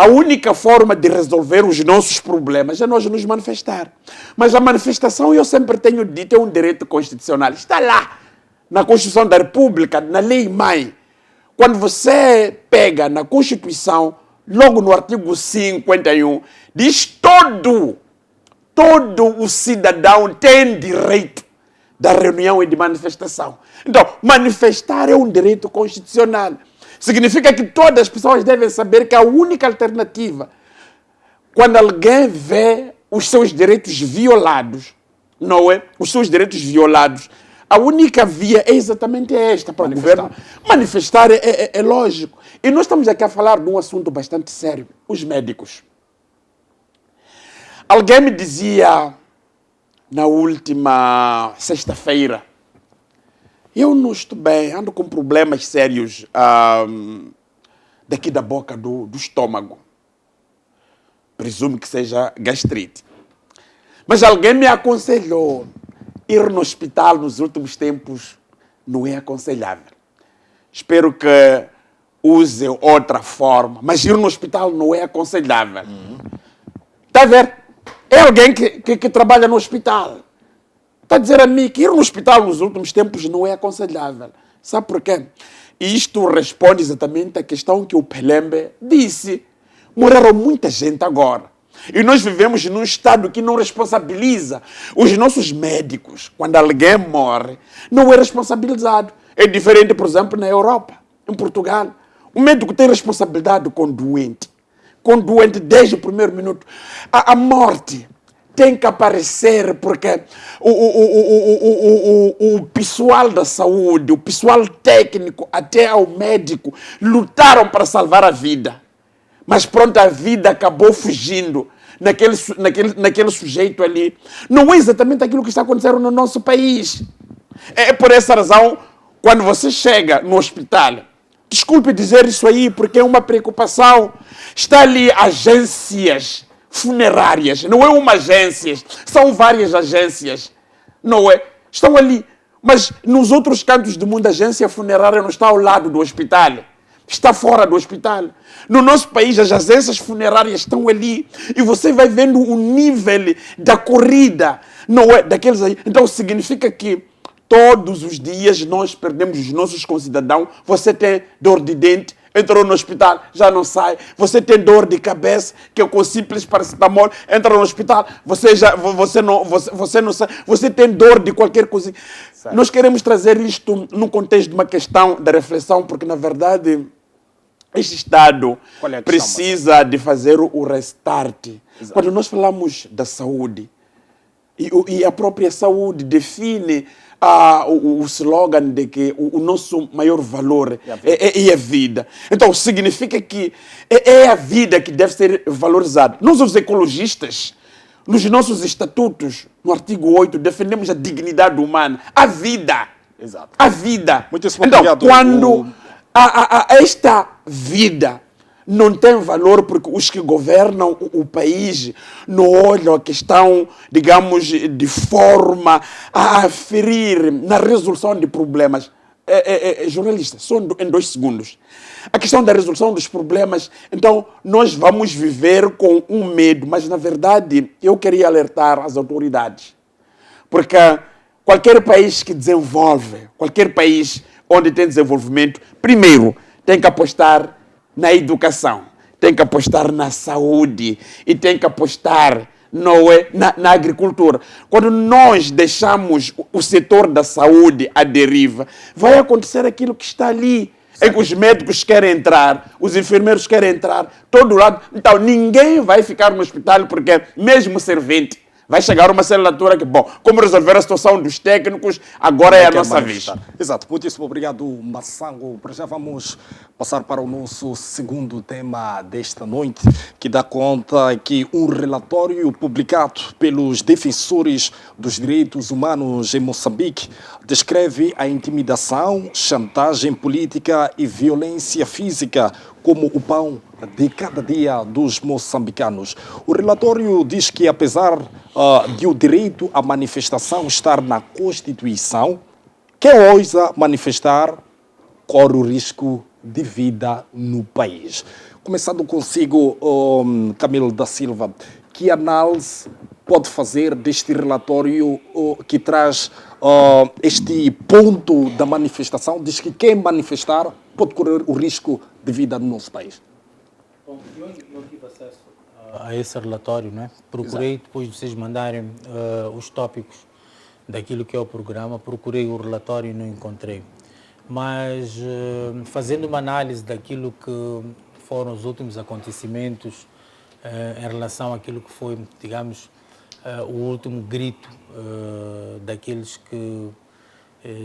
única forma de resolver os nossos problemas é nós nos manifestar. Mas a manifestação, eu sempre tenho dito, é um direito constitucional. Está lá, na Constituição da República, na Lei-Mãe. Quando você pega na Constituição, logo no artigo 51, diz todo o cidadão tem direito da reunião e de manifestação. Então, manifestar é um direito constitucional. Significa que todas as pessoas devem saber que a única alternativa, quando alguém vê os seus direitos violados, não é? Os seus direitos violados, a única via é exatamente esta para o governo. Manifestar é lógico. E nós estamos aqui a falar de um assunto bastante sério, os médicos. Alguém me dizia na última sexta-feira, eu não estou bem, ando com problemas sérios daqui da boca do estômago. Presumo que seja gastrite. Mas alguém me aconselhou, ir no hospital nos últimos tempos não é aconselhável. Espero que use outra forma, mas ir no hospital não é aconselhável. Está a ver? É alguém que trabalha no hospital. Está a dizer a mim que ir no hospital nos últimos tempos não é aconselhável. Sabe por quê? E isto responde exatamente à questão que o Pelembe disse. Morreram muita gente agora. E nós vivemos num estado que não responsabiliza os nossos médicos. Quando alguém morre, não é responsabilizado. É diferente, por exemplo, na Europa, em Portugal. O médico tem responsabilidade com o doente. Com o doente desde o primeiro minuto. A morte tem que aparecer porque o pessoal da saúde, o pessoal técnico, até ao médico, lutaram para salvar a vida. Mas pronto, a vida acabou fugindo naquele sujeito ali. Não é exatamente aquilo que está acontecendo no nosso país. É por essa razão, quando você chega no hospital, desculpe dizer isso aí, porque é uma preocupação. Está ali agências funerárias. Não é uma agência, são várias agências. Não é? Estão ali. Mas nos outros cantos do mundo, a agência funerária não está ao lado do hospital. Está fora do hospital. No nosso país, as agências funerárias estão ali. E você vai vendo o nível da corrida. Não é? Daqueles aí. Então, significa que todos os dias nós perdemos os nossos concidadãos. Você tem dor de dente, entrou no hospital, já não sai. Você tem dor de cabeça, que é com simples paracetamol, entra no hospital, você não sai. Você tem dor de qualquer coisa. Certo. Nós queremos trazer isto no contexto de uma questão da reflexão, porque, na verdade, este Estado precisa de fazer o restart. Exato. Quando nós falamos da saúde, e a própria saúde define o slogan de que o nosso maior valor é a vida. Então, significa que é a vida que deve ser valorizada. Nós, os ecologistas, nos nossos estatutos, no artigo 8, defendemos a dignidade humana, a vida. Exato. A vida. Muitíssimo obrigado. Então, quando esta vida não tem valor porque os que governam o país não olham a questão, digamos, de forma a ferir na resolução de problemas. Jornalista, só em 2 segundos. A questão da resolução dos problemas, então, nós vamos viver com um medo, mas, na verdade, eu queria alertar as autoridades. Porque qualquer país que desenvolve, qualquer país onde tem desenvolvimento, primeiro, tem que apostar na educação. tem que apostar na saúde e tem que apostar na agricultura. Quando nós deixamos o setor da saúde à deriva, vai acontecer aquilo que está ali. É que os médicos querem entrar, os enfermeiros querem entrar, todo lado. Então, ninguém vai ficar no hospital porque mesmo o servente vai chegar uma certa altura que, bom, como resolver a situação dos técnicos, agora é a nossa vez. Exato. Muitíssimo obrigado, Massango. Para já vamos passar para o nosso segundo tema desta noite, que dá conta que um relatório publicado pelos defensores dos direitos humanos em Moçambique descreve a intimidação, chantagem política e violência física como o pão de cada dia dos moçambicanos. O relatório diz que, apesar de o direito à manifestação estar na Constituição, quem ousa manifestar corre o risco de vida no país. Começando consigo, Camilo da Silva, que análise pode fazer deste relatório que traz este ponto da manifestação? Diz que quem manifestar pode correr o risco de vida no nosso país. Bom, eu não tive acesso a esse relatório, né? Procurei, depois de vocês mandarem os tópicos daquilo que é o programa, procurei o relatório e não encontrei. Mas fazendo uma análise daquilo que foram os últimos acontecimentos em relação àquilo que foi, digamos, o último grito daqueles que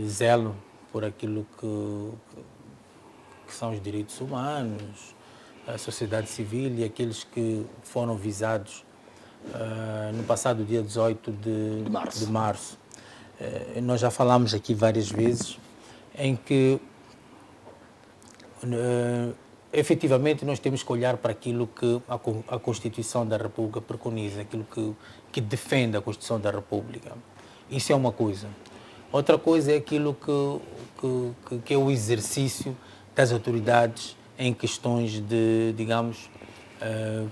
zelam por aquilo que são os direitos humanos, a sociedade civil e aqueles que foram visados no passado dia 18 de março. Nós já falámos aqui várias vezes em que efetivamente nós temos que olhar para aquilo que a Constituição da República preconiza, aquilo que defende a Constituição da República. Isso é uma coisa. Outra coisa é aquilo que é o exercício das autoridades em questões de, digamos,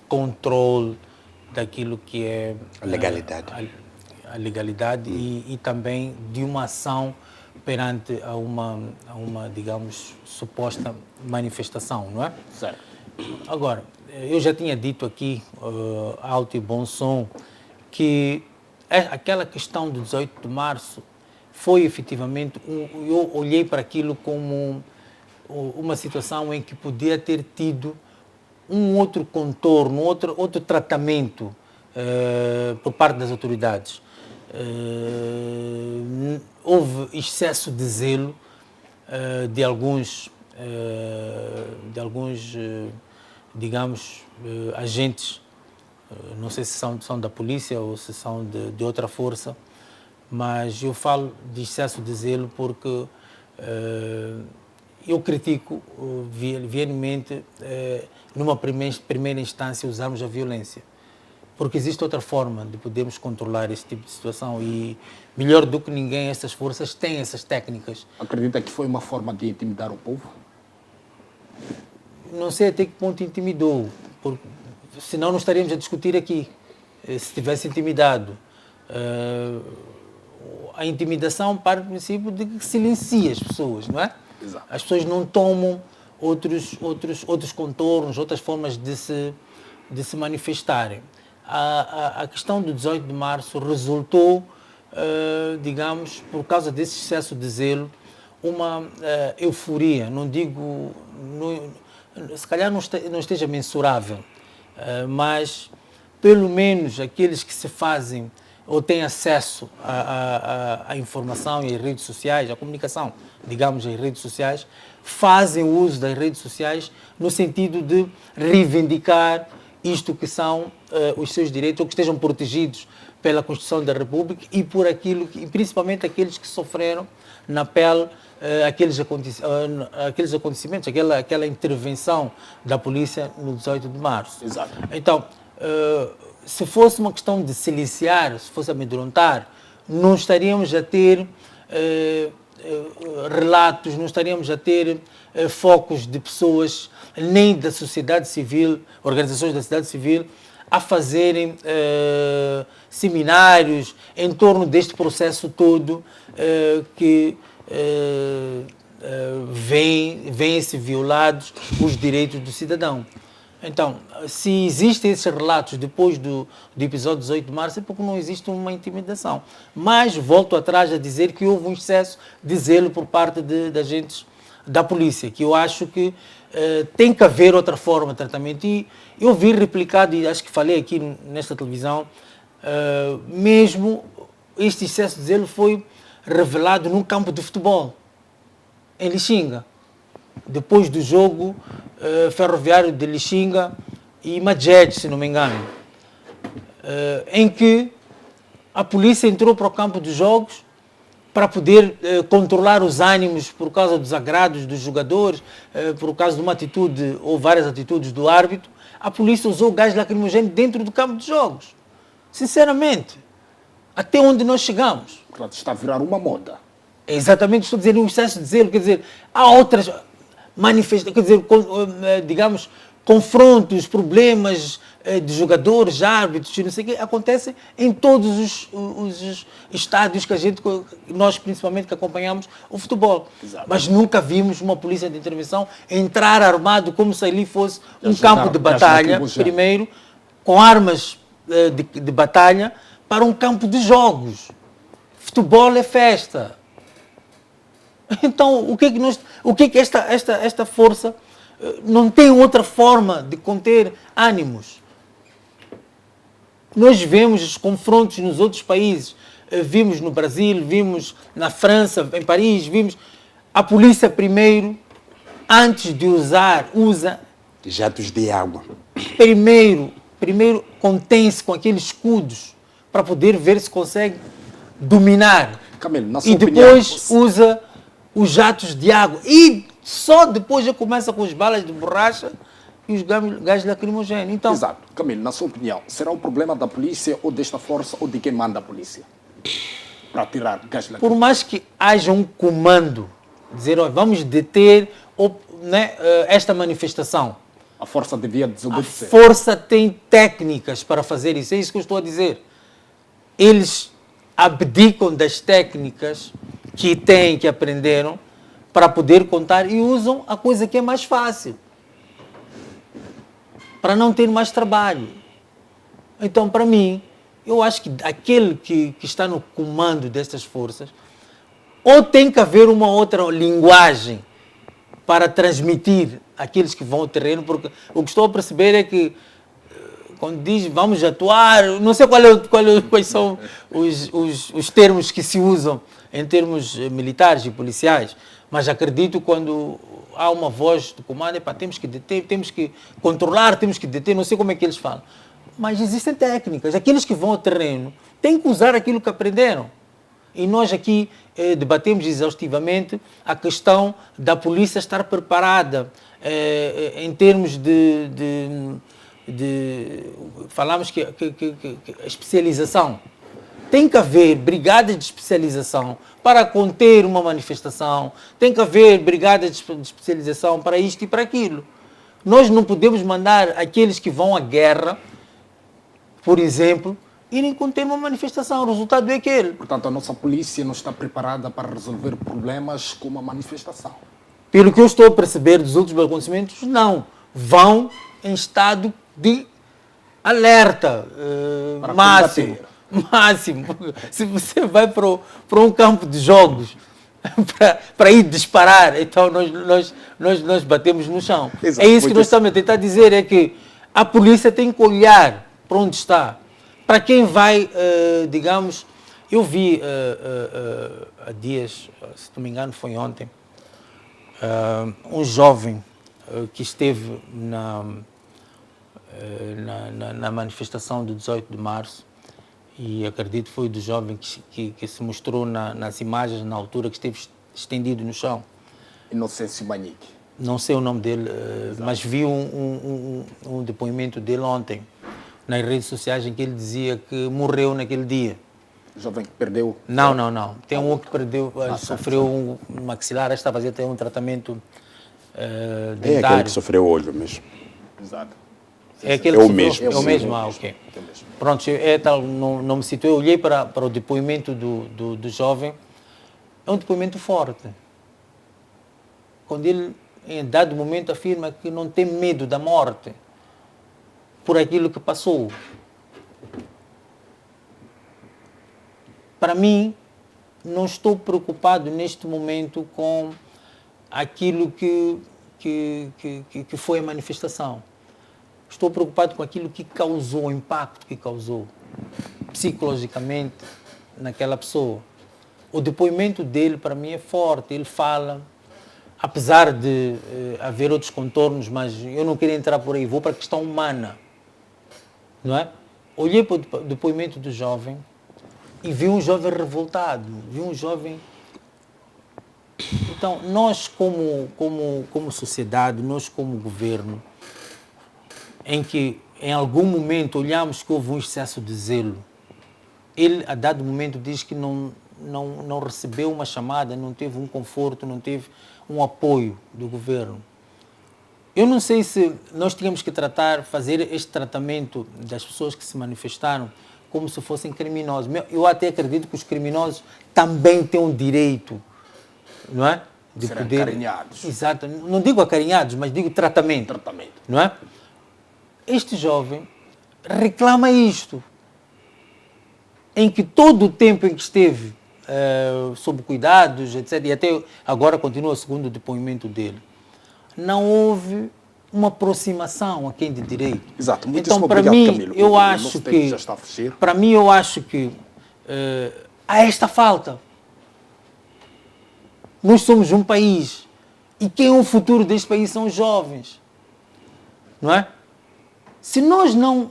controle daquilo que é A legalidade. A legalidade e também de uma ação perante a uma, digamos, suposta manifestação, não é? Certo. Agora, eu já tinha dito aqui, alto e bom som, que aquela questão do 18 de março foi efetivamente, eu olhei para aquilo como uma situação em que podia ter tido um outro contorno, outro tratamento por parte das autoridades. Houve excesso de zelo de alguns, digamos, agentes, não sei se são da polícia ou se são de outra força, mas eu falo de excesso de zelo porque eu critico veementemente, numa primeira instância, usarmos a violência. Porque existe outra forma de podermos controlar esse tipo de situação e, melhor do que ninguém, essas forças têm essas técnicas. Acredita que foi uma forma de intimidar o povo? Não sei até que ponto intimidou, porque senão não estaríamos a discutir aqui, se tivesse intimidado. A intimidação parte do princípio de que silencia as pessoas, não é? Exato. As pessoas não tomam outros contornos, outras formas de se manifestarem. A questão do 18 de março resultou, digamos, por causa desse excesso de zelo, uma euforia, não digo, se calhar não esteja mensurável, mas pelo menos aqueles que se fazem ou têm acesso à informação e às redes sociais, à comunicação, digamos, às redes sociais, fazem uso das redes sociais no sentido de reivindicar isto que são os seus direitos, ou que estejam protegidos pela Constituição da República e por aquilo, e principalmente aqueles que sofreram na pele aqueles acontecimentos, aquela intervenção da polícia no 18 de março. Exato. Então, se fosse uma questão de silenciar, se fosse amedrontar, não estaríamos a ter relatos, não estaríamos a ter focos de pessoas, nem da sociedade civil, organizações da sociedade civil, a fazerem seminários em torno deste processo todo que vêm-se violados os direitos do cidadão. Então, se existem esses relatos depois do episódio 18 de março, é porque não existe uma intimidação. Mas volto atrás a dizer que houve um excesso de zelo por parte de agentes da polícia, que eu acho que tem que haver outra forma de tratamento. E eu vi replicado, e acho que falei aqui nesta televisão, mesmo este excesso de zelo foi revelado num campo de futebol, em Lixinga. Depois do jogo ferroviário de Lixinga e Majed, se não me engano, em que a polícia entrou para o campo de jogos para poder controlar os ânimos por causa dos agrados dos jogadores, por causa de uma atitude ou várias atitudes do árbitro. A polícia usou gás lacrimogéneo dentro do campo de jogos. Sinceramente, até onde nós chegamos. Portanto, está a virar uma moda. É exatamente o que estou a dizer, um excesso de zelo. Quer dizer, há outras manifestações, quer dizer, digamos, confrontos, problemas de jogadores, árbitros, não sei o quê, acontecem em todos os estádios que nós principalmente que acompanhamos o futebol. Exato. Mas nunca vimos uma polícia de intervenção entrar armado como se ali fosse um jogar campo de gás batalha, lacrimogéneo. primeiro, com armas de batalha, para um campo de jogos. Futebol é festa. Então, o que esta força não tem outra forma de conter ânimos? Nós vemos os confrontos nos outros países, vimos no Brasil, vimos na França, em Paris, vimos a polícia primeiro, antes de usa Jatos de água. primeiro contém-se com aqueles escudos para poder ver se consegue dominar. Camilo, na sua E opinião, depois usa os jatos de água. E só depois já começa com as balas de borracha e os gás lacrimogéneos. Então, Exato. Camilo, na sua opinião, será o problema da polícia ou desta força ou de quem manda a polícia? Para tirar gás por lacrimogéneo. mais que haja um comando, dizer, olha, vamos deter esta manifestação, A força devia a desobedecer. força tem técnicas para fazer isso. É isso que eu estou a dizer. Eles abdicam das técnicas que têm, que aprenderam, para poder contar e usam a coisa que é mais fácil, para não ter mais trabalho. Então, para mim, eu acho que aquele que está no comando destas forças, ou tem que haver uma outra linguagem para transmitir àqueles que vão ao terreno, porque o que estou a perceber é que quando diz vamos atuar, não sei quais são os termos que se usam em termos militares e policiais, mas acredito quando há uma voz do comando, temos que deter, temos que controlar, temos que deter, não sei como é que eles falam. Mas existem técnicas. Aqueles que vão ao terreno têm que usar aquilo que aprenderam. E nós aqui debatemos exaustivamente a questão da polícia estar preparada em termos falamos que a especialização. Tem que haver brigadas de especialização para conter uma manifestação, tem que haver brigadas de especialização para isto e para aquilo. Nós não podemos mandar aqueles que vão à guerra, por exemplo, irem conter uma manifestação. O resultado é aquele. Portanto, a nossa polícia não está preparada para resolver problemas com uma manifestação. Pelo que eu estou a perceber dos outros acontecimentos, não. Vão em estado de alerta Para máximo. combater. Máximo. Se você vai para um campo de jogos para ir disparar, então nós batemos no chão. Exato, É isso que nós estamos a tentar dizer, é que a polícia tem que olhar para onde está. Para quem vai, digamos, eu vi há dias, se não me engano foi ontem, um jovem que esteve na manifestação do 18 de março, e acredito que foi do jovem que se mostrou nas imagens na altura que esteve estendido no chão. Inocêncio Manique. Não sei o nome dele, mas vi um depoimento dele ontem nas redes sociais em que ele dizia que morreu naquele dia. O jovem que perdeu. Não. Tem um que perdeu, sofreu um maxilar, está a fazer até um tratamento É dentário. aquele que sofreu olho mesmo. Exato. É aquele É que o sofreu? mesmo, É o sim, mesmo, é o ok. É o mesmo. Pronto, não me situei. Eu olhei para o depoimento do jovem. É um depoimento forte. Quando ele, em dado momento, afirma que não tem medo da morte. por aquilo que passou. Para mim, não estou preocupado neste momento com aquilo que foi a manifestação. Estou preocupado com aquilo que causou, o impacto que causou psicologicamente naquela pessoa. O depoimento dele, para mim, é forte. Ele fala, apesar de haver outros contornos, mas eu não queria entrar por aí, vou para a questão humana. Não é? Olhei para o depoimento do jovem e vi um jovem revoltado, vi um jovem... Então, nós como sociedade, nós como governo, em que em algum momento olhamos que houve um excesso de zelo, ele a dado momento diz que não recebeu uma chamada, não teve um conforto, não teve um apoio do governo. Eu não sei se nós tínhamos que fazer este tratamento das pessoas que se manifestaram como se fossem criminosos. Eu até acredito que os criminosos também têm um direito, não é? De serem poder... acarinhados. Exato. Não digo acarinhados, mas digo tratamento. Não é? Este jovem reclama isto, em que todo o tempo em que esteve sob cuidados, etc., e até agora continua segundo o depoimento dele, não houve uma aproximação a quem de direito. Exato. Então, Muitíssimo para obrigado, mim, Camilo. eu O acho nosso tempo que, já está a fugir. para mim, eu acho que há esta falta. Nós somos um país e quem é o futuro deste país são os jovens, não é? Se nós não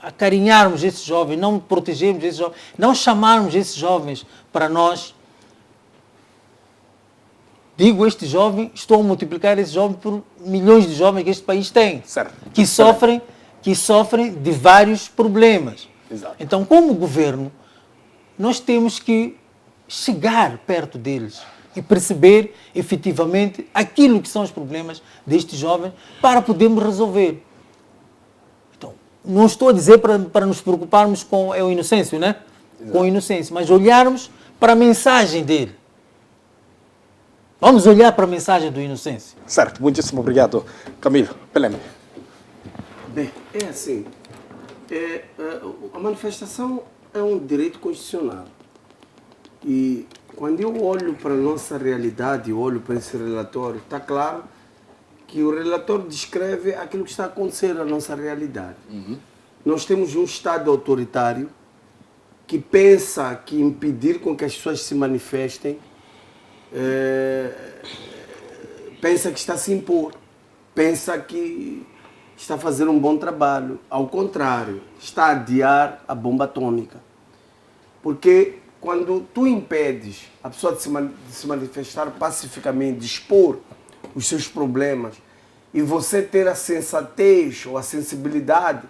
acarinharmos esses jovens, não protegermos esses jovens, não chamarmos esses jovens para nós, digo este jovem, estou a multiplicar esse jovem por milhões de jovens que este país tem, Certo. que sofrem de vários problemas. Exato. Então, como governo, nós temos que chegar perto deles e perceber efetivamente aquilo que são os problemas destes jovens para podermos resolver. Então, não estou a dizer para nos preocuparmos com o Inocêncio, né? Exato. Com o Inocêncio, mas olharmos para a mensagem dele. Vamos olhar para a mensagem do Inocêncio. Certo, muitíssimo obrigado. Camilo, Peleme. Bem, é assim, a manifestação é um direito constitucional. E quando eu olho para a nossa realidade, olho para esse relatório, está claro que o relatório descreve aquilo que está acontecendo na nossa realidade. Uhum. Nós temos um Estado autoritário que pensa que impedir com que as pessoas se manifestem, pensa que está a se impor, pensa que está a fazer um bom trabalho. Ao contrário, está a adiar a bomba atômica. Porque quando tu impedes a pessoa de se manifestar pacificamente, de expor os seus problemas, e você ter a sensatez ou a sensibilidade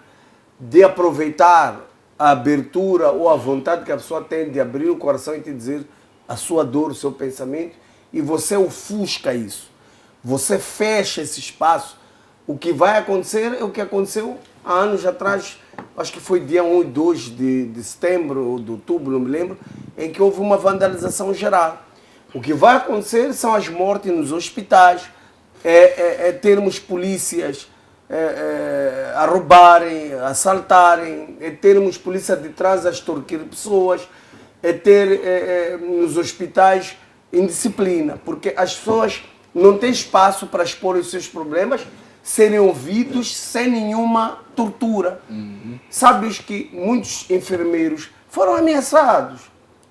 de aproveitar a abertura ou a vontade que a pessoa tem de abrir o coração e te dizer a sua dor, o seu pensamento, e você ofusca isso, você fecha esse espaço, o que vai acontecer é o que aconteceu há anos atrás, acho que foi dia 1 e 2 de setembro ou de outubro, não me lembro, em que houve uma vandalização geral. O que vai acontecer são as mortes nos hospitais, termos polícias a roubarem, a assaltarem, termos polícia de trás a extorquir pessoas, ter nos hospitais indisciplina, porque as pessoas não têm espaço para expor os seus problemas, serem ouvidos sem nenhuma tortura. Uhum. Sabes que muitos enfermeiros foram ameaçados,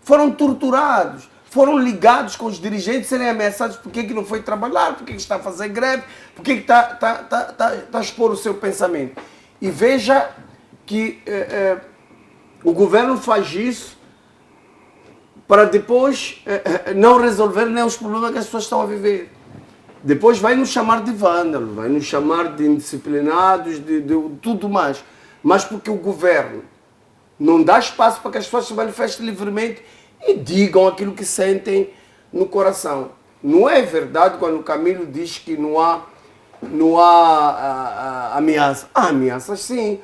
foram torturados, foram ligados com os dirigentes, serem ameaçados porque que não foi trabalhar, porque que está a fazer greve, porque que está a expor o seu pensamento. E veja que o governo faz isso para depois não resolver nem os problemas que as pessoas estão a viver. Depois vai nos chamar de vândalos, vai nos chamar de indisciplinados, de tudo mais. Mas porque o governo não dá espaço para que as pessoas se manifestem livremente e digam aquilo que sentem no coração. Não é verdade quando o Camilo diz que não há ameaça. Há ameaças, sim.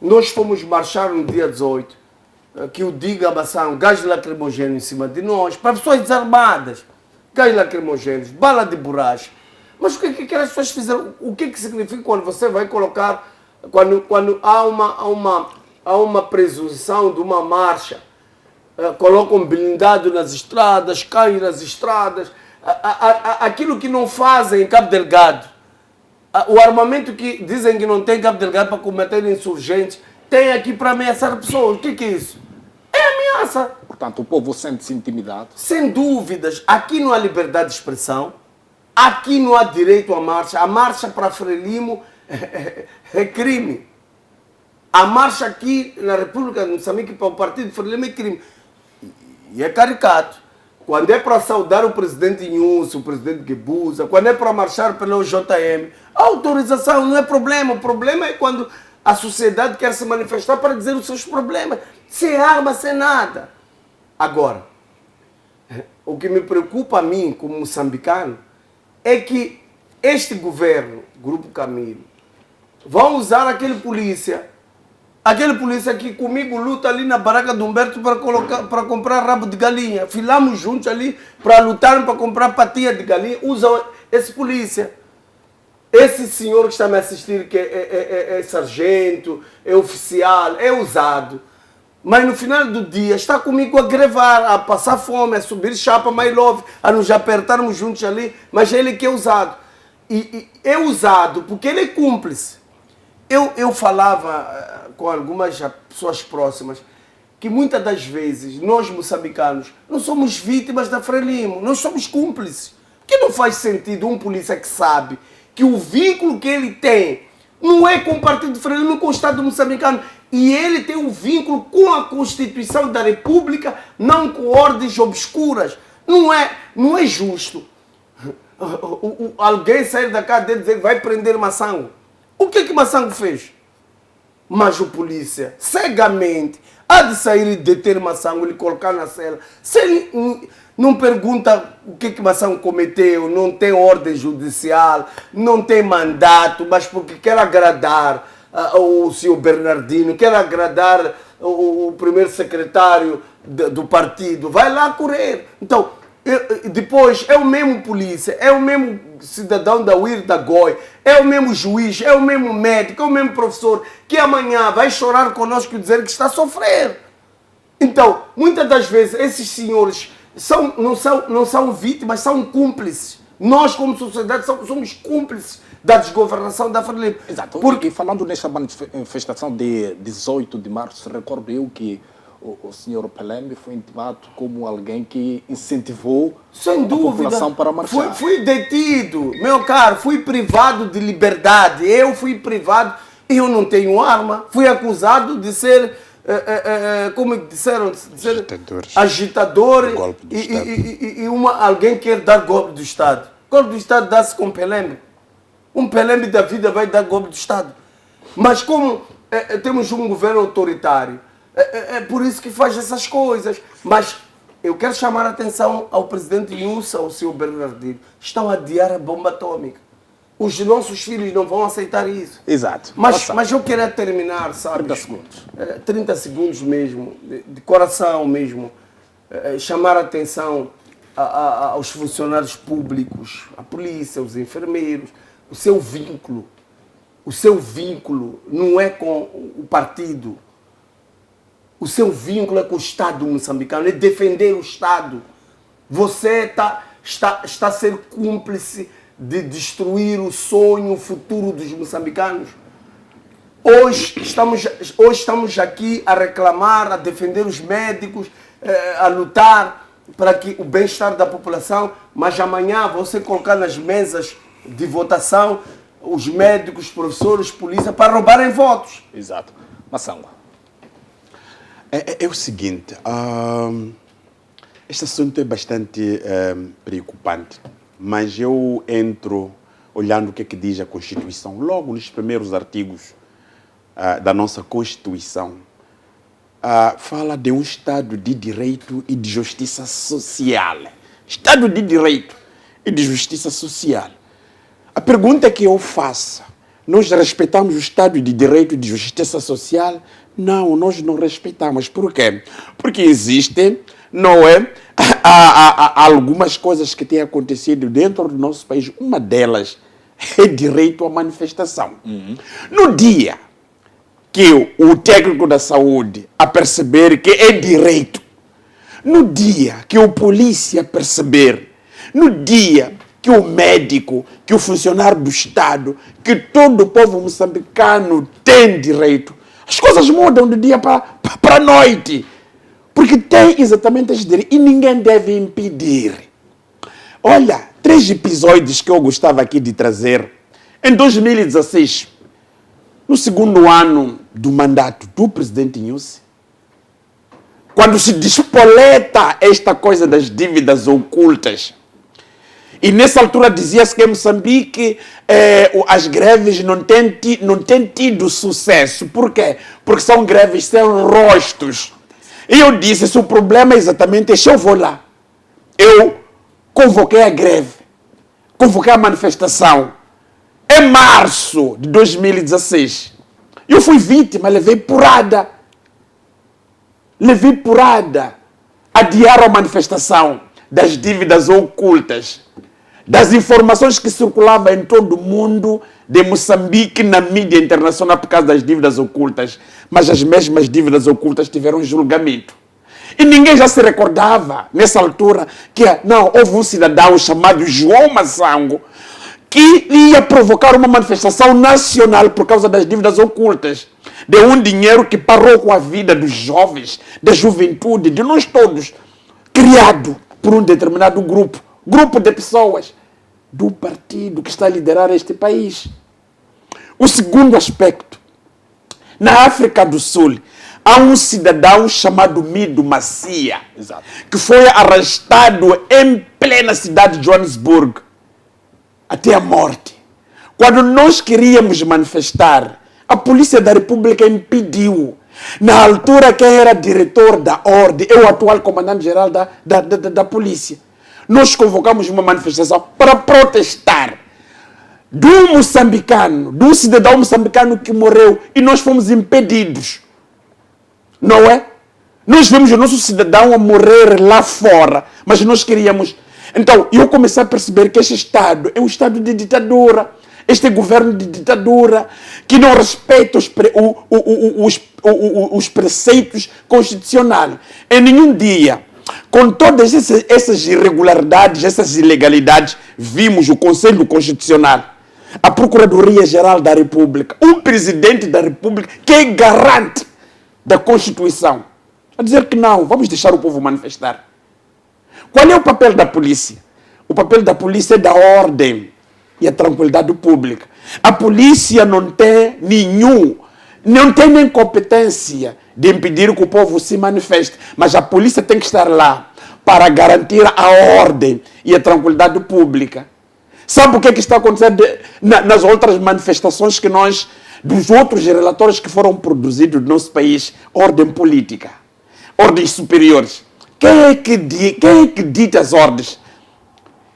Nós fomos marchar no dia 18, que o Diga passaram gás lacrimogêneo em cima de nós, para pessoas desarmadas. Gás lacrimogêneos, bala de borracha. Mas o que aquelas pessoas fizeram? O que significa quando você vai colocar quando há uma presunção de uma marcha, colocam blindado nas estradas, caem nas estradas, aquilo que não fazem em Cabo Delgado, o armamento que dizem que não tem Cabo Delgado para combater insurgentes, tem aqui para ameaçar pessoas. O que é isso? É ameaça. Portanto, o povo sente-se intimidado. Sem dúvidas, aqui não há liberdade de expressão, aqui não há direito à marcha. A marcha para Frelimo é crime. A marcha aqui na República de Moçambique para o Partido Frelimo é crime. E é caricato. Quando é para saudar o presidente Inhusso, o presidente Guebuza, quando é para marchar pelo JM, a autorização não é problema. O problema é quando a sociedade quer se manifestar para dizer os seus problemas. Sem arma, sem nada. Agora, o que me preocupa a mim, como moçambicano, é que este governo, Grupo Camilo, vão usar aquele polícia que comigo luta ali na barraca do Humberto para comprar rabo de galinha. Filamos juntos ali para lutar para comprar patinha de galinha. Usam esse polícia. Esse senhor que está me assistindo, que é sargento, é oficial, é usado. Mas no final do dia está comigo a grevar, a passar fome, a subir chapa, my love, a nos apertarmos juntos ali, mas ele que é usado. E é usado porque ele é cúmplice. Eu falava com algumas pessoas próximas que muitas das vezes nós moçambicanos não somos vítimas da Frelimo, nós somos cúmplices. Que não faz sentido um polícia que sabe que o vínculo que ele tem não é com o Partido Frelimo, com o Estado moçambicano, e ele tem um vínculo com a Constituição da República, não com ordens obscuras. Não é justo alguém sair da casa dele e dizer que vai prender Massango. O que Massango fez? Mas o polícia, cegamente, há de sair e deter Massango, ele colocar na cela. Se ele não pergunta o que Massango cometeu, não tem ordem judicial, não tem mandato, mas porque quer agradar o senhor Bernardino, quer agradar o primeiro secretário do partido, vai lá correr. Então, depois é o mesmo polícia, é o mesmo cidadão da UIR da GOI, é o mesmo juiz, é o mesmo médico, é o mesmo professor, que amanhã vai chorar conosco e dizer que está a sofrer. Então, muitas das vezes, esses senhores não são vítimas, são cúmplices. Nós, como sociedade, somos cúmplices da desgovernação da Frelimo. Exato. Porque, falando nesta manifestação de 18 de março, recordo eu que o senhor Pellembe foi intimado como alguém que incentivou sem dúvida a população para marchar. Fui detido, meu caro, fui privado de liberdade. Eu fui privado, eu não tenho arma. Fui acusado de ser, como disseram, de ser agitador e alguém quer dar golpe do Estado. Golpe do Estado dá-se com Pellembe. Um Pellembe da vida vai dar golpe do Estado. Mas como temos um governo autoritário, é por isso que faz essas coisas. Mas eu quero chamar a atenção ao presidente Inhussa, ao senhor Bernardino. Estão a adiar a bomba atômica. Os nossos filhos não vão aceitar isso. Exato. Mas eu quero terminar, sabe? 30 segundos. 30 segundos mesmo, de coração mesmo. Chamar a atenção aos funcionários públicos, a polícia, os enfermeiros. O seu vínculo não é com o partido. O seu vínculo é com o Estado moçambicano, é defender o Estado. Você está a ser cúmplice de destruir o sonho, o futuro dos moçambicanos. Hoje estamos aqui a reclamar, a defender os médicos, a lutar para que o bem-estar da população, mas amanhã você colocar nas mesas de votação os médicos, professores, polícia, para roubarem votos. Exato. Massango. É o seguinte, este assunto é bastante preocupante, mas eu entro olhando o que é que diz a Constituição. Logo nos primeiros artigos da nossa Constituição, fala de um Estado de direito e de justiça social. Estado de direito e de justiça social. A pergunta que eu faço, nós respeitamos o Estado de direito e de justiça social? Não, nós não respeitamos. Por quê? Porque existem, não é, algumas coisas que têm acontecido dentro do nosso país. Uma delas é direito à manifestação. No dia que o técnico da saúde a perceber que é direito, no dia que o polícia perceber, no dia que o médico, que o funcionário do Estado, que todo o povo moçambicano tem direito, as coisas mudam do dia para a noite. Porque tem exatamente esse direito e ninguém deve impedir. Olha, 3 episódios que eu gostava aqui de trazer. Em 2016, no segundo ano do mandato do presidente Nyusi, quando se despoleta esta coisa das dívidas ocultas, e nessa altura dizia-se que em Moçambique as greves não têm tido sucesso. Por quê? Porque são greves sem rostos. E eu disse, se o problema é exatamente este, eu vou lá. Eu convoquei a greve, convoquei a manifestação em março de 2016. Eu fui vítima, levei porrada. Adiaram a manifestação das dívidas ocultas, das informações que circulavam em todo o mundo de Moçambique na mídia internacional por causa das dívidas ocultas. Mas as mesmas dívidas ocultas tiveram julgamento. E ninguém já se recordava, nessa altura, que não, houve um cidadão chamado João Massango que ia provocar uma manifestação nacional por causa das dívidas ocultas. De um dinheiro que parou com a vida dos jovens, da juventude, de nós todos, criado por um determinado grupo de pessoas do partido que está a liderar este país. O segundo aspecto, na África do Sul, há um cidadão chamado Mido Macia, que foi arrestado em plena cidade de Johannesburg, até a morte. Quando nós queríamos manifestar, a Polícia da República impediu. Na altura, quem era diretor da ordem, é o atual comandante-geral da polícia. Nós convocamos uma manifestação para protestar de um cidadão moçambicano que morreu, e nós fomos impedidos. Não é? Nós vemos o nosso cidadão a morrer lá fora, mas nós queríamos. Então, eu comecei a perceber que este Estado é um Estado de ditadura. Este governo de ditadura que não respeita os preceitos constitucionais. Em nenhum dia, com todas essas irregularidades, essas ilegalidades, vimos o Conselho Constitucional, a Procuradoria-Geral da República, o Presidente da República, que é garante da Constituição, a dizer que não, vamos deixar o povo manifestar. Qual é o papel da polícia? O papel da polícia é da ordem e a tranquilidade pública. A polícia não tem nem competência de impedir que o povo se manifeste, mas a polícia tem que estar lá para garantir a ordem e a tranquilidade pública. Sabe o que está acontecendo nas outras manifestações dos outros relatórios que foram produzidos no nosso país? Ordem política, ordens superiores. Quem é que dita as ordens?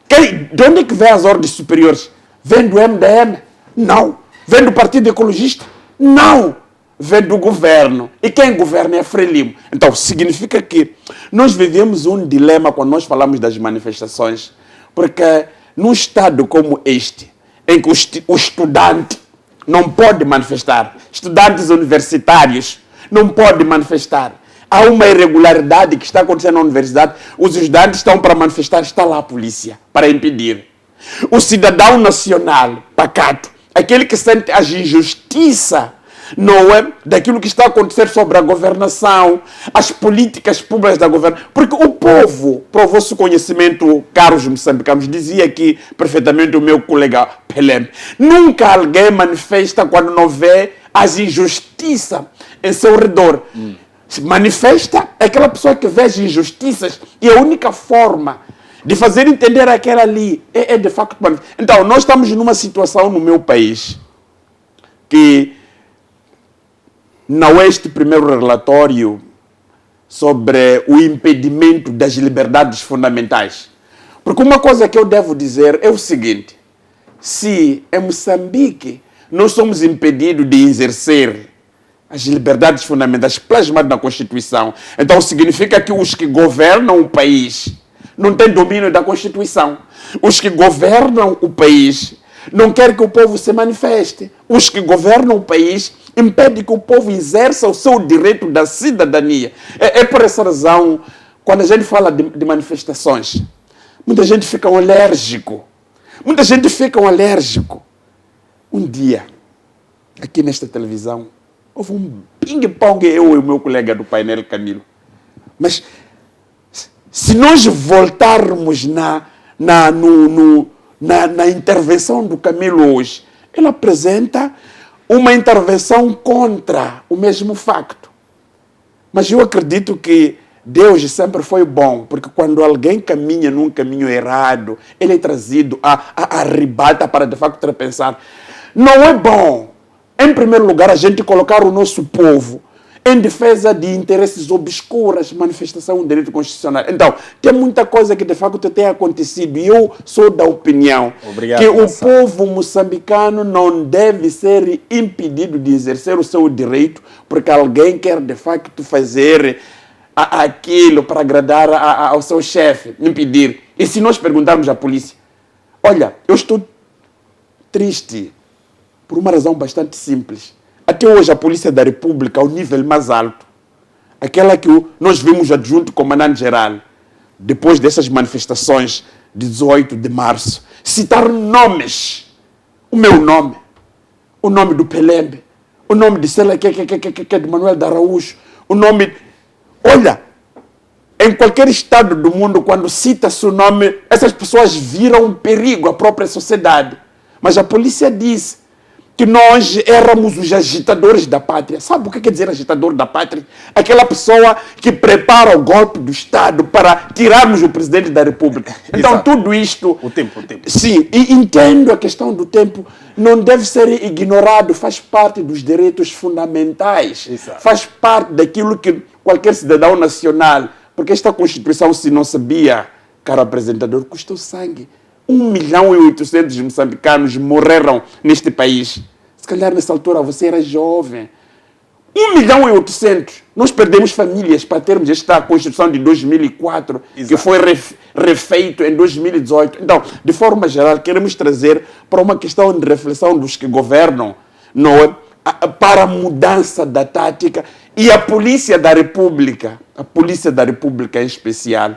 De onde é que vem as ordens superiores? Vem do MDM? Não. Vem do Partido Ecologista? Não. Vem do governo. E quem governa é Frelimo. Então, significa que nós vivemos um dilema quando nós falamos das manifestações, porque num estado como este, em que o estudante não pode manifestar, estudantes universitários não podem manifestar, há uma irregularidade que está acontecendo na universidade, os estudantes estão para manifestar, está lá a polícia para impedir. O cidadão nacional, pacato, aquele que sente a injustiça, não é, daquilo que está a acontecer sobre a governação, as políticas públicas da governação, porque o povo provou-se conhecimento, caros moçambicanos, dizia aqui perfeitamente o meu colega Pelé, nunca alguém manifesta quando não vê as injustiças em seu redor. Se manifesta é aquela pessoa que vê as injustiças, e a única forma de fazer entender aquela ali é de facto. Então, nós estamos numa situação no meu país que não é este primeiro relatório sobre o impedimento das liberdades fundamentais. Porque uma coisa que eu devo dizer é o seguinte: se em Moçambique nós somos impedidos de exercer as liberdades fundamentais plasmadas na Constituição, então significa que os que governam o país não têm domínio da Constituição. Os que governam o país não querem que o povo se manifeste. Os que governam o país impedem que o povo exerça o seu direito da cidadania. É por essa razão, quando a gente fala de manifestações, muita gente fica alérgico. Muita gente fica alérgico. Um dia, aqui nesta televisão, houve um ping-pong, eu e o meu colega do painel, Camilo. Mas, se nós voltarmos na intervenção do Camilo hoje, ele apresenta uma intervenção contra o mesmo facto. Mas eu acredito que Deus sempre foi bom, porque quando alguém caminha num caminho errado, ele é trazido à ribata para de facto repensar. Não é bom, em primeiro lugar, a gente colocar o nosso povo em defesa de interesses obscuros, manifestação do direito constitucional. Então, tem muita coisa que de facto tem acontecido e eu sou da opinião que o povo moçambicano não deve ser impedido de exercer o seu direito porque alguém quer de facto fazer aquilo para agradar ao seu chefe, impedir. E se nós perguntarmos à polícia, olha, eu estou triste por uma razão bastante simples. Até hoje, a Polícia da República, ao nível mais alto, aquela que nós vimos adjunto comandante-geral, depois dessas manifestações de 18 de março, citar nomes. O meu nome, o nome do Pelembe, o nome de Sela, que é de Manuel de Araújo, o nome... Olha, em qualquer estado do mundo, quando cita-se o nome, essas pessoas viram um perigo à própria sociedade. Mas a polícia diz que nós éramos os agitadores da pátria. Sabe o que quer dizer agitador da pátria? Aquela pessoa que prepara o golpe do Estado para tirarmos o presidente da República. Então, exato. Tudo isto... O tempo. Sim, e entendo a questão do tempo. Não deve ser ignorado, faz parte dos direitos fundamentais. Exato. Faz parte daquilo que qualquer cidadão nacional... Porque esta Constituição, se não sabia, caro apresentador, custou sangue. 1.800.000 moçambicanos morreram neste país. Se calhar nessa altura você era jovem. 1.800.000. Nós perdemos famílias para termos esta Constituição de 2004, exato. Que foi refeito em 2018. Então, de forma geral, queremos trazer para uma questão de reflexão dos que governam, não é? Para a mudança da tática e a Polícia da República em especial,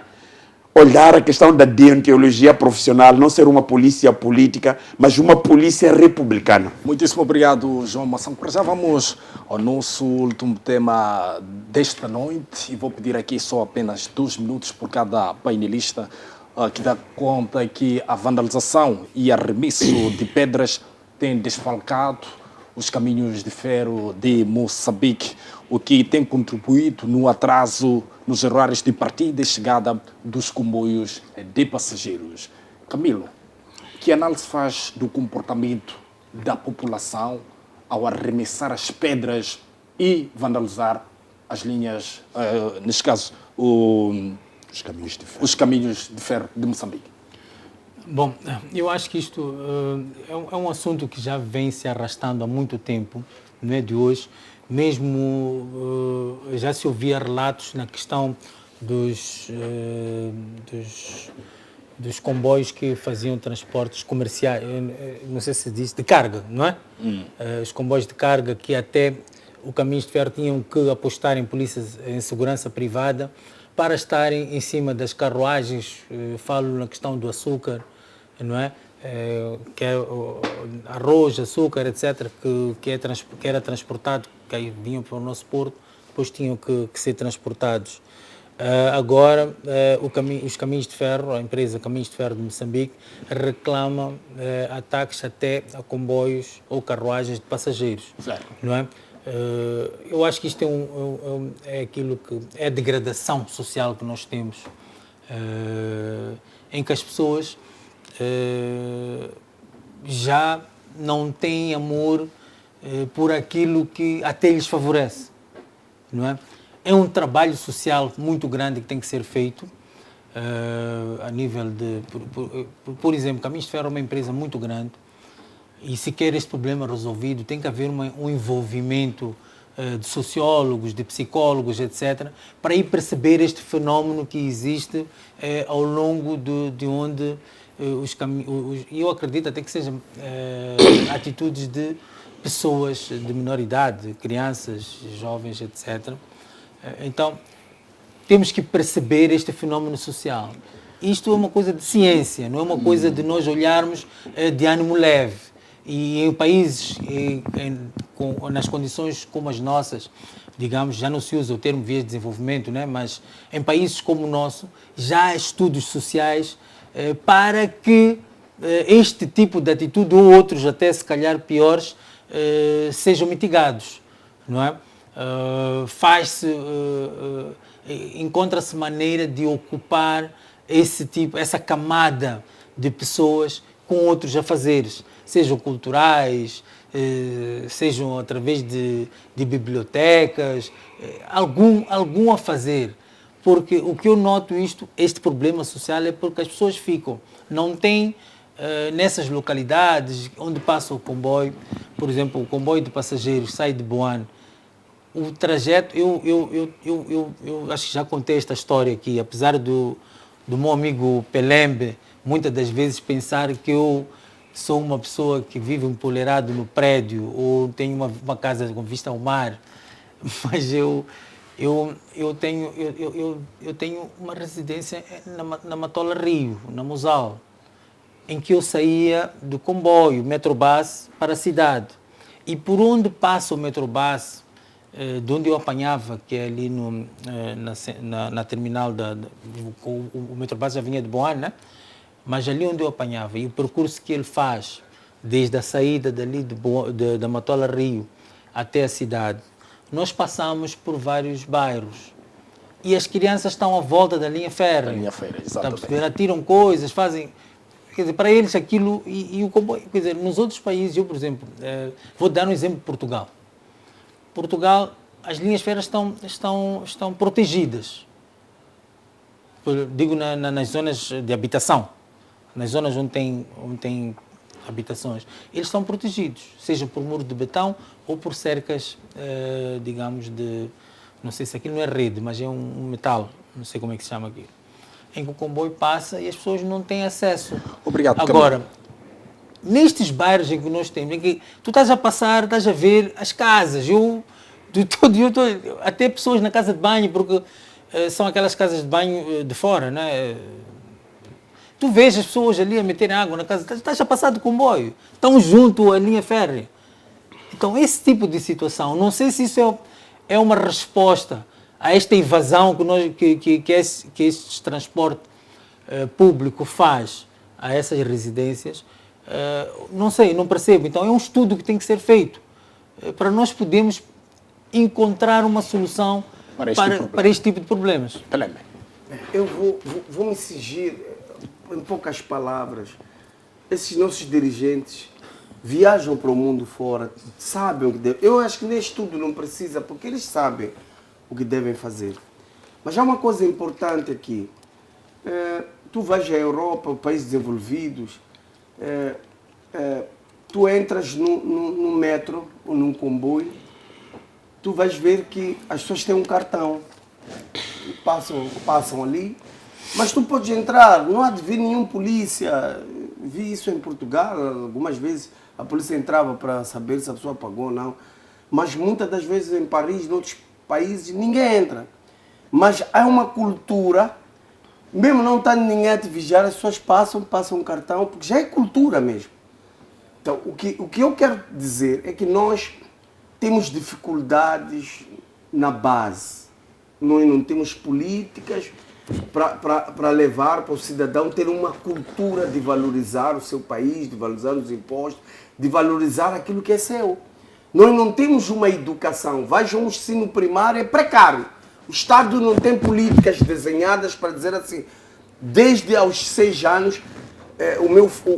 olhar a questão da deontologia profissional, não ser uma polícia política, mas uma polícia republicana. Muitíssimo obrigado, João Mação. Para já vamos ao nosso último tema desta noite e vou pedir aqui só apenas 2 minutos por cada painelista que dá conta que a vandalização e arremesso de pedras têm desfalcado os caminhos de ferro de Moçambique, o que tem contribuído no atraso nos horários de partida e chegada dos comboios de passageiros. Camilo, que análise faz do comportamento da população ao arremessar as pedras e vandalizar as linhas, neste caso, os caminhos de ferro de Moçambique? Bom, eu acho que isto é um assunto que já vem se arrastando há muito tempo, não é de hoje. Mesmo já se ouvia relatos na questão dos comboios que faziam transportes comerciais, não sei se diz, de carga, não é? Os comboios de carga que até o Caminhos de Ferro tinham que apostar em polícias em segurança privada para estarem em cima das carruagens, falo na questão do açúcar, não é? Que é arroz, açúcar, etc., que era transportado, que aí vinham para o nosso porto, depois tinham que ser transportados. Agora, os Caminhos de Ferro, a empresa Caminhos de Ferro de Moçambique, reclama ataques até a comboios ou carruagens de passageiros, certo. Não é? Eu acho que isto é aquilo que é a degradação social que nós temos, em que as pessoas já não têm amor por aquilo que até lhes favorece, não é? É um trabalho social muito grande que tem que ser feito a nível de... Por exemplo, Caminhos de Ferro é uma empresa muito grande e se quer este problema resolvido tem que haver um envolvimento de sociólogos, de psicólogos, etc., para ir perceber este fenómeno que existe ao longo de onde os caminhos. E eu acredito até que sejam atitudes de pessoas de menor idade, crianças, jovens, etc. Então, temos que perceber este fenómeno social. Isto é uma coisa de ciência, não é uma coisa de nós olharmos de ânimo leve. E em países, nas condições como as nossas, digamos, já não se usa o termo vias de desenvolvimento, né? Mas em países como o nosso, já há estudos sociais para que este tipo de atitude, ou outros até se calhar piores, sejam mitigados, não é? Encontra-se maneira de ocupar essa camada de pessoas com outros afazeres, sejam culturais, sejam através de bibliotecas, algum a fazer. Porque o que eu noto este problema social é porque as pessoas não têm nessas localidades onde passa o comboio, por exemplo, o comboio de passageiros sai de Boane, o trajeto, eu acho que já contei esta história aqui, apesar do meu amigo Pelembe muitas das vezes pensar que eu sou uma pessoa que vive empoleirado no prédio ou tenho uma casa com vista ao mar, mas eu tenho uma residência na Matola Rio, na Musal, em que eu saía do comboio, Metrobus, para a cidade. E por onde passa o Metrobus, de onde eu apanhava, que é ali na terminal, o Metrobus já vinha de Boane, né? Mas ali onde eu apanhava, e o percurso que ele faz, desde a saída dali da Matola Rio até a cidade, nós passamos por vários bairros. E as crianças estão à volta da linha férrea. Da linha férrea, exatamente. Atiram coisas, fazem... Quer dizer, para eles aquilo... E o comboio... Quer dizer, nos outros países, eu, por exemplo, vou dar um exemplo de Portugal. Portugal, as linhas férreas estão protegidas. Digo nas zonas de habitação. Nas zonas onde tem habitações. Eles estão protegidos, seja por muro de betão ou por cercas, digamos, não sei se aquilo não é rede, mas é um metal, não sei como é que se chama aquilo, em que o comboio passa e as pessoas não têm acesso. Obrigado, Agora, nestes bairros em que nós temos, em que tu estás a passar, estás a ver as casas, até pessoas na casa de banho, porque são aquelas casas de banho de fora, né? Tu vês as pessoas ali a meterem água na casa, estás a passar de comboio, estão junto à linha férrea. Então, esse tipo de situação, não sei se isso é uma resposta a esta invasão que este transporte público faz a essas residências. Não sei, não percebo. Então, é um estudo que tem que ser feito para nós podermos encontrar uma solução para este tipo de problemas. Eu vou me exigir, em poucas palavras, esses nossos dirigentes viajam para o mundo fora, sabem o que devem. Eu acho que neste estudo não precisa, porque eles sabem o que devem fazer. Mas há uma coisa importante aqui. Tu vais à Europa, países desenvolvidos, tu entras no metro ou num comboio, tu vais ver que as pessoas têm um cartão, passam ali, mas tu podes entrar, não há de vir nenhum polícia. Vi isso em Portugal, algumas vezes a polícia entrava para saber se a pessoa pagou ou não, mas muitas das vezes em Paris, em outros países, ninguém entra. Mas há uma cultura, mesmo não estando ninguém a te vigiar, as pessoas passam um cartão, porque já é cultura mesmo. Então, o que eu quero dizer é que nós temos dificuldades na base. Nós não temos políticas para levar para o cidadão ter uma cultura de valorizar o seu país, de valorizar os impostos, de valorizar aquilo que é seu. Nós não temos uma educação. Veja, um ensino primário é precário. O Estado não tem políticas desenhadas para dizer assim, desde aos 6 anos,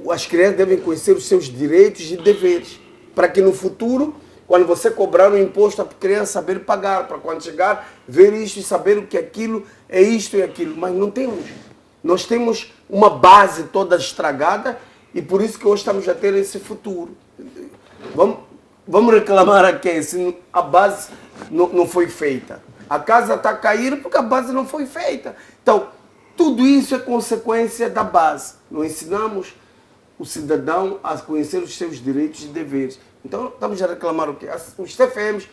as crianças devem conhecer os seus direitos e deveres, para que no futuro, quando você cobrar um imposto, a criança saber pagar, para quando chegar, ver isto e saber o que aquilo é isto e aquilo. Mas não temos. Nós temos uma base toda estragada e por isso que hoje estamos a ter esse futuro. Vamos reclamar aqui, se a base não foi feita. A casa está a cair porque a base não foi feita. Então, tudo isso é consequência da base. Não ensinamos o cidadão a conhecer os seus direitos e deveres. Então, estamos a reclamar o quê? Os TFMs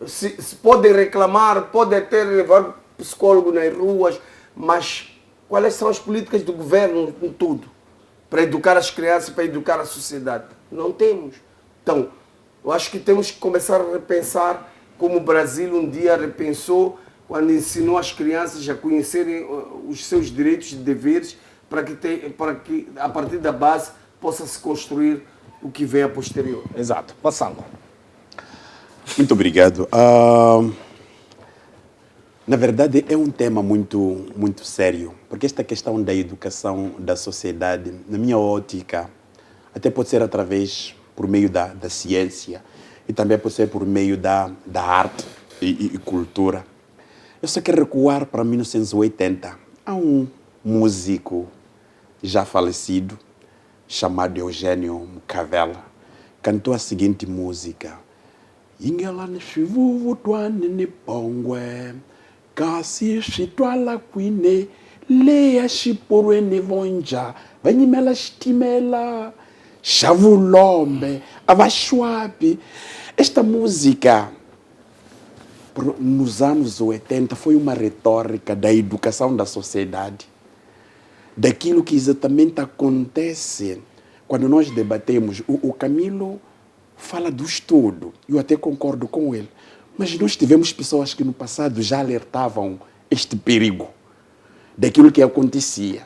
se podem reclamar, podem até levar psicólogo nas ruas, mas quais são as políticas do governo em tudo? Para educar as crianças, para educar a sociedade? Não temos. Então, eu acho que temos que começar a repensar como o Brasil um dia repensou quando ensinou as crianças a conhecerem os seus direitos e deveres para que a partir da base possa se construir o que vem a posterior. Exato. Passando. Muito obrigado. Na verdade, é um tema muito sério, porque esta questão da educação da sociedade, na minha ótica, até pode ser através, por meio da ciência, e também pode ser por meio da arte e cultura. Eu só quero recuar para 1980. Há um músico já falecido, chamado Eugênio Cavela, cantou a seguinte música: Ingela nishivuvu twane nipongwe, kasi shitwala kwine, leya shipurwe nivonja, vanyimela shitimela, Chavulombe, Avashwapi. Esta música, nos anos 80, foi uma retórica da educação da sociedade, daquilo que exatamente acontece quando nós debatemos. O Camilo fala do estudo, eu até concordo com ele, mas nós tivemos pessoas que no passado já alertavam este perigo, daquilo que acontecia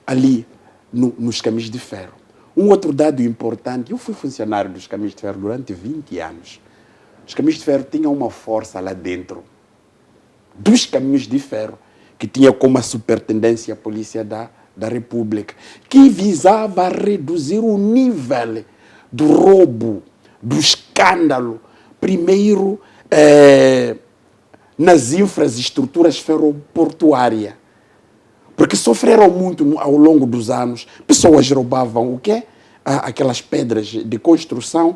ali nos caminhos de ferro. Um outro dado importante, eu fui funcionário dos caminhos de ferro durante 20 anos. Os caminhos de ferro tinham uma força lá dentro dos caminhos de ferro, que tinha como a superintendência a Polícia da República, que visava reduzir o nível do roubo, do escândalo, primeiro nas infraestruturas ferroportuárias. Porque sofreram muito ao longo dos anos. Pessoas roubavam o quê? Aquelas pedras de construção,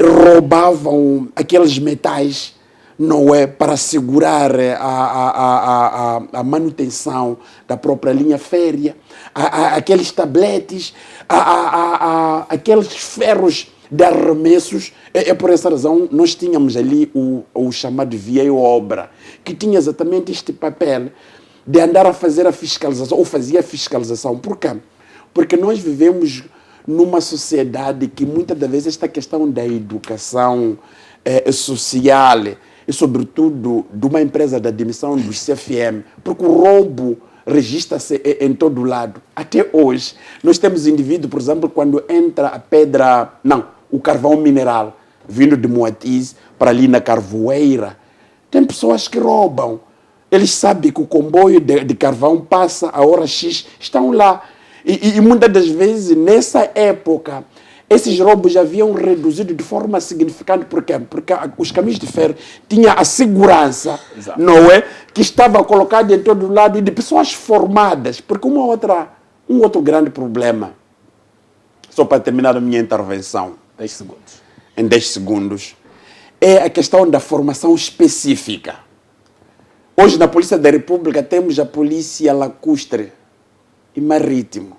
roubavam aqueles metais, não é, para assegurar a manutenção da própria linha férrea, aqueles tabletes, aqueles ferros de arremessos. É por essa razão nós tínhamos ali o chamado vieio obra, que tinha exatamente este papel de andar a fazer a fiscalização, ou fazia a fiscalização. Por quê? Porque nós vivemos numa sociedade que muitas das vezes esta questão da educação social, e sobretudo de uma empresa da dimensão dos CFM, porque o roubo registra-se em todo lado. Até hoje, nós temos indivíduos, por exemplo, quando entra a pedra, o carvão mineral, vindo de Moatize para ali na Carvoeira, tem pessoas que roubam. Eles sabem que o comboio de carvão passa a hora X, estão lá. E muitas das vezes, nessa época, esses roubos já haviam reduzido de forma significante. Por quê? Porque os caminhos de ferro tinham a segurança, exato, não é? Que estava colocada em todo lado, e de pessoas formadas. Porque um outro grande problema, só para terminar a minha intervenção, 10 segundos. Em 10 segundos, é a questão da formação específica. Hoje, na Polícia da República, temos a Polícia Lacustre e Marítimo.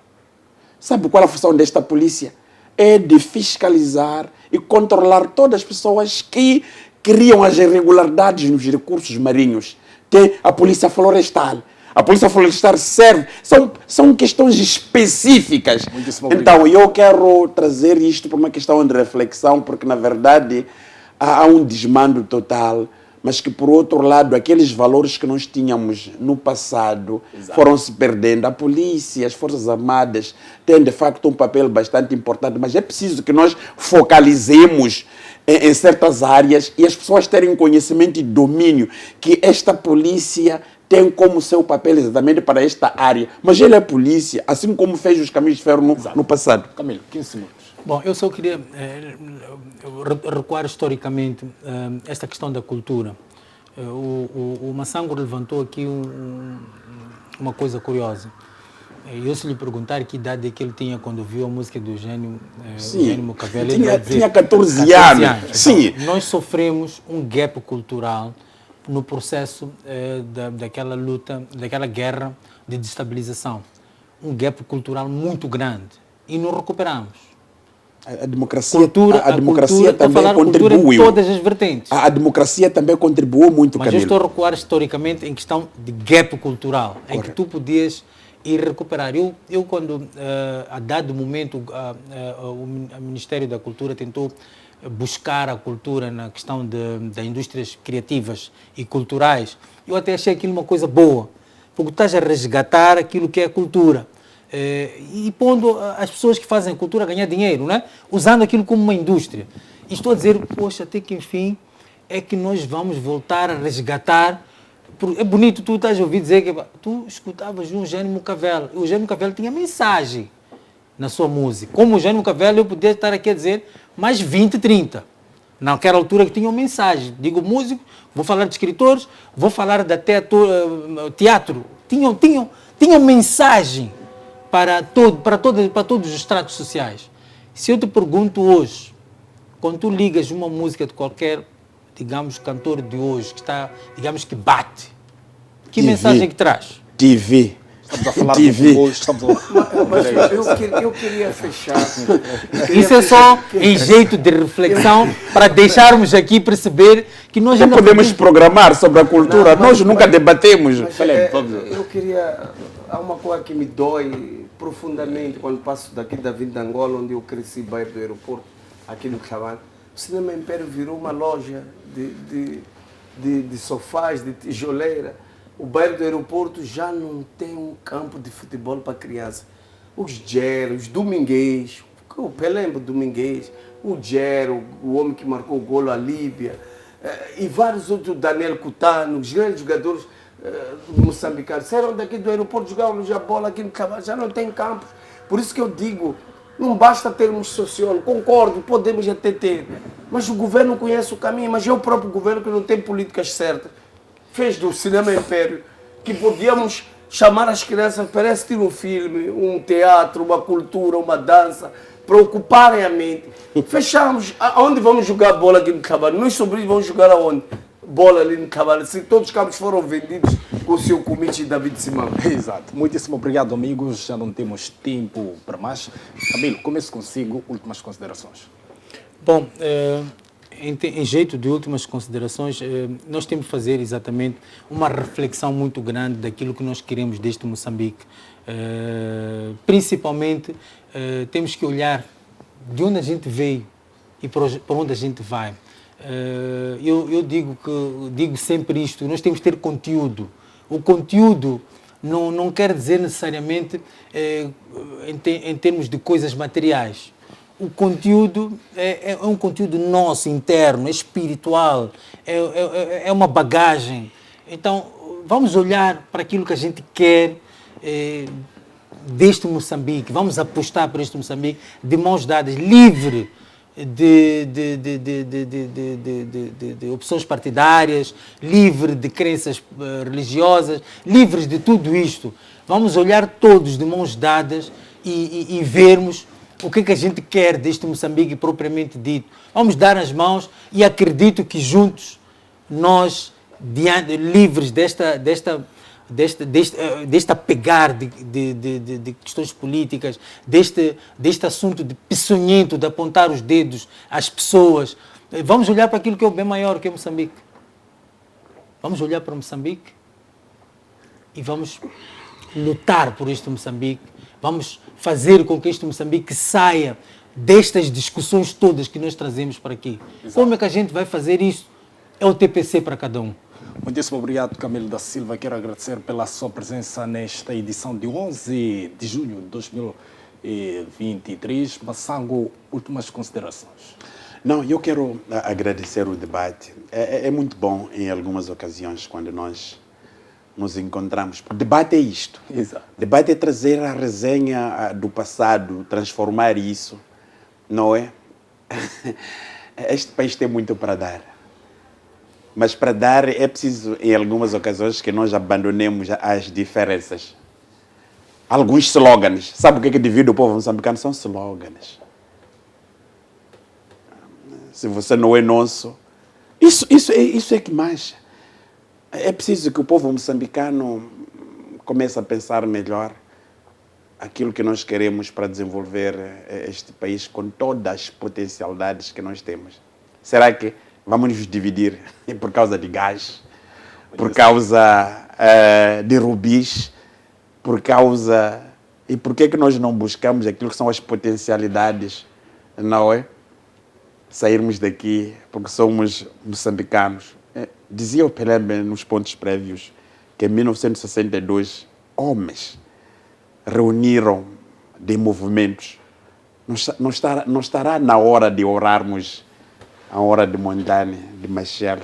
Sabe qual é a função desta polícia? É de fiscalizar e controlar todas as pessoas que criam as irregularidades nos recursos marinhos. Tem a Polícia Florestal. A Polícia Florestal serve. São questões específicas. Então, eu quero trazer isto por uma questão de reflexão, porque, na verdade, há um desmando total, mas que, por outro lado, aqueles valores que nós tínhamos no passado, exato, foram se perdendo. A polícia, as Forças Armadas têm, de facto, um papel bastante importante, mas é preciso que nós focalizemos em certas áreas e as pessoas terem conhecimento e domínio que esta polícia tem como seu papel exatamente para esta área. Mas ele é polícia, assim como fez os caminhos de ferro no passado. Camilo, 15 segundos. Bom, eu só queria recuar historicamente esta questão da cultura. O Massango levantou aqui uma coisa curiosa. Eu se lhe perguntar que idade é que ele tinha quando ouviu a música do Eugênio Sim, Macavelo, ele vai dizer tinha 14 anos. Sim. Então, nós sofremos um gap cultural no processo daquela luta, daquela guerra de destabilização. Um gap cultural muito grande. E não recuperamos. A democracia, Cultura, a democracia estou a também falar cultura em contribuiu. todas as vertentes. A democracia também contribuiu muito, Mas eu Camilo. estou a recuar historicamente em questão de gap cultural, em que tu podias ir recuperar. Eu quando, a dado momento, o Ministério da Cultura tentou buscar a cultura na questão das indústrias criativas e culturais, eu até achei aquilo uma coisa boa, porque estás a resgatar aquilo que é a cultura. E pondo as pessoas que fazem cultura a ganhar dinheiro, né? Usando aquilo como uma indústria. E estou a dizer, poxa, até que enfim é que nós vamos voltar a resgatar. É bonito, tu estás a ouvir dizer que tu escutavas o Eugênio Macavelo. O Eugênio Macavelo tinha mensagem na sua música. Como o Eugênio Macavelo, eu podia estar aqui a dizer mais 20, 30. Naquela altura que tinham mensagem. Digo músico, vou falar de escritores, vou falar de até teatro. Tinham mensagem para todos os estratos sociais. Se eu te pergunto hoje, quando tu ligas uma música de qualquer, digamos, cantor de hoje, que está, digamos, que bate, que TV. mensagem que traz? TV. Estamos a falar TV. de hoje, estamos a... Mas eu queria fechar. Isso é só em jeito de reflexão para deixarmos aqui perceber que nós Não ainda podemos programar sobre a cultura. Não, mas- Nós nunca debatemos. Eu queria. Há uma coisa que me dói profundamente quando passo daqui da Vinda Angola, onde eu cresci, bairro do aeroporto, aqui no Chavane. O Cinema Império virou uma loja de sofás, de tijoleira. O bairro do aeroporto já não tem um campo de futebol para criança. Os Gero, os Dominguês, o Pelembo Dominguês, o Gero, o homem que marcou o golo à Líbia, e vários outros, Daniel Cutano, os grandes jogadores moçambicanos, saíram daqui do aeroporto, jogavam já bola aqui no Cavalo, já não tem campos. Por isso que eu digo, não basta termos sociólogo, concordo, podemos até ter, mas o governo conhece o caminho, mas é o próprio governo que não tem políticas certas. Fez do Cinema Império, que podíamos chamar as crianças para assistir um filme, um teatro, uma cultura, uma dança, para ocuparem a mente. Fechamos. Aonde vamos jogar bola aqui no Cavalo? Meus sobrinhos vão jogar aonde? Bola ali no Cavalo. Se todos os campos foram vendidos com o seu comite David Simão. Exato. Muitíssimo obrigado, amigos. Já não temos tempo para mais. Camilo, começo consigo. Últimas considerações. Bom, em jeito de últimas considerações, nós temos que fazer exatamente uma reflexão muito grande daquilo que nós queremos deste Moçambique. Principalmente, temos que olhar de onde a gente veio e para onde a gente vai. Eu digo sempre isto, nós temos que ter conteúdo. O conteúdo não quer dizer necessariamente em termos de coisas materiais. O conteúdo é um conteúdo nosso, interno, é espiritual, é uma bagagem. Então, vamos olhar para aquilo que a gente quer deste Moçambique, vamos apostar para este Moçambique de mãos dadas, livre de opções partidárias, livre de crenças religiosas, livres de tudo isto. Vamos olhar todos de mãos dadas e vermos o que a gente quer deste Moçambique propriamente dito. Vamos dar as mãos e acredito que juntos nós, livres deste apegar de questões políticas, deste assunto de peçonhento, de apontar os dedos às pessoas, vamos olhar para aquilo que é o bem maior, que é Moçambique. Vamos olhar para Moçambique e vamos lutar por este Moçambique. Vamos fazer com que este Moçambique saia destas discussões todas que nós trazemos para aqui. Exato. Como é que a gente vai fazer isso? É o TPC para cada um. Muitíssimo obrigado, Camilo da Silva. Quero agradecer pela sua presença nesta edição de 11 de junho de 2023. Massango, últimas considerações. Não, eu quero agradecer o debate. É muito bom em algumas ocasiões quando nós nos encontramos. O debate é isto. Exato. O debate é trazer a resenha do passado, transformar isso, não é? Este país tem muito para dar. Mas para dar é preciso, em algumas ocasiões, que nós abandonemos as diferenças. alguns slogans. Sabe o que divide o povo moçambicano? São slogans. Se você não é nosso... Isso é que mancha. É preciso que o povo moçambicano comece a pensar melhor aquilo que nós queremos para desenvolver este país com todas as potencialidades que nós temos. Será que vamos nos dividir por causa de gás, por causa de rubis, por causa... E por que nós não buscamos aquilo que são as potencialidades, não é? Sairmos daqui porque somos moçambicanos. Dizia o Pelembe nos pontos prévios que em 1962 homens reuniram de movimentos. Não estará na hora de orarmos a hora de Mondlane, de Machel,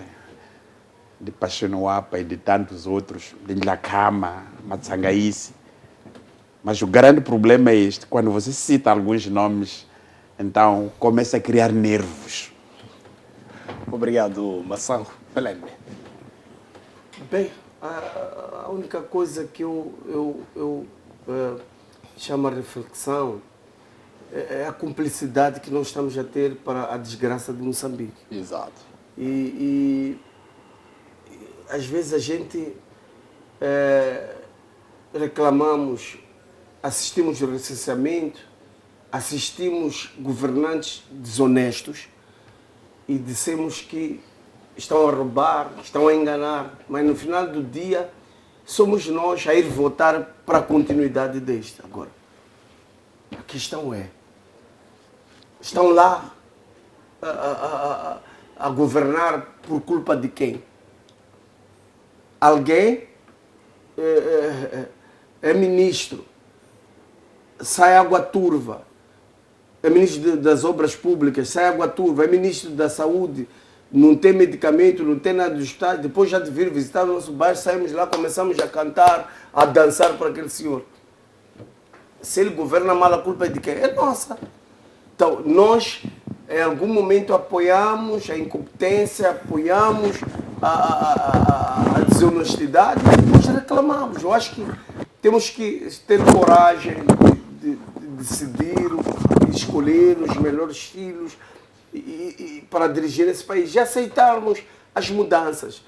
de Pachonoapa e de tantos outros, de Nhlakama, Matsangaíce. Mas o grande problema é este: quando você cita alguns nomes, então começa a criar nervos. Obrigado, Massango. Pelembe. Bem, a única coisa que eu chamo a reflexão é a cumplicidade que nós estamos a ter para a desgraça de Moçambique. Exato. E às vezes a gente reclamamos, assistimos ao recenseamento, assistimos governantes desonestos e dissemos que estão a roubar, estão a enganar, mas no final do dia somos nós a ir votar para a continuidade deste. Agora, a questão é, estão lá a governar por culpa de quem? Alguém é ministro, sai água turva, é ministro das obras públicas, sai água turva, é ministro da saúde, não tem medicamento, não tem nada do Estado. Depois já de vir visitar o nosso bairro, saímos lá, começamos a cantar, a dançar para aquele senhor. Se ele governa mal, a culpa é de quem? É nossa. Então, nós, em algum momento, apoiamos a incompetência, apoiamos a desonestidade, e depois reclamamos. Eu acho que temos que ter coragem de decidir, de escolher os melhores filhos para dirigir esse país, e aceitarmos as mudanças.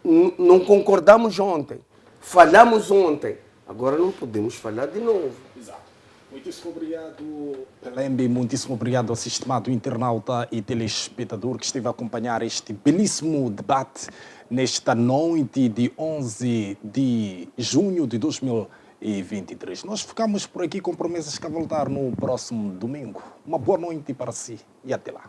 Não concordamos ontem, falhamos ontem, agora não podemos falhar de novo. Exato. Muitíssimo obrigado, Pelembe, muitíssimo obrigado ao estimado internauta e telespectador que esteve a acompanhar este belíssimo debate nesta noite de 11 de junho de 2023. Nós ficamos por aqui com promessas que a voltar no próximo domingo. Uma boa noite para si e até lá.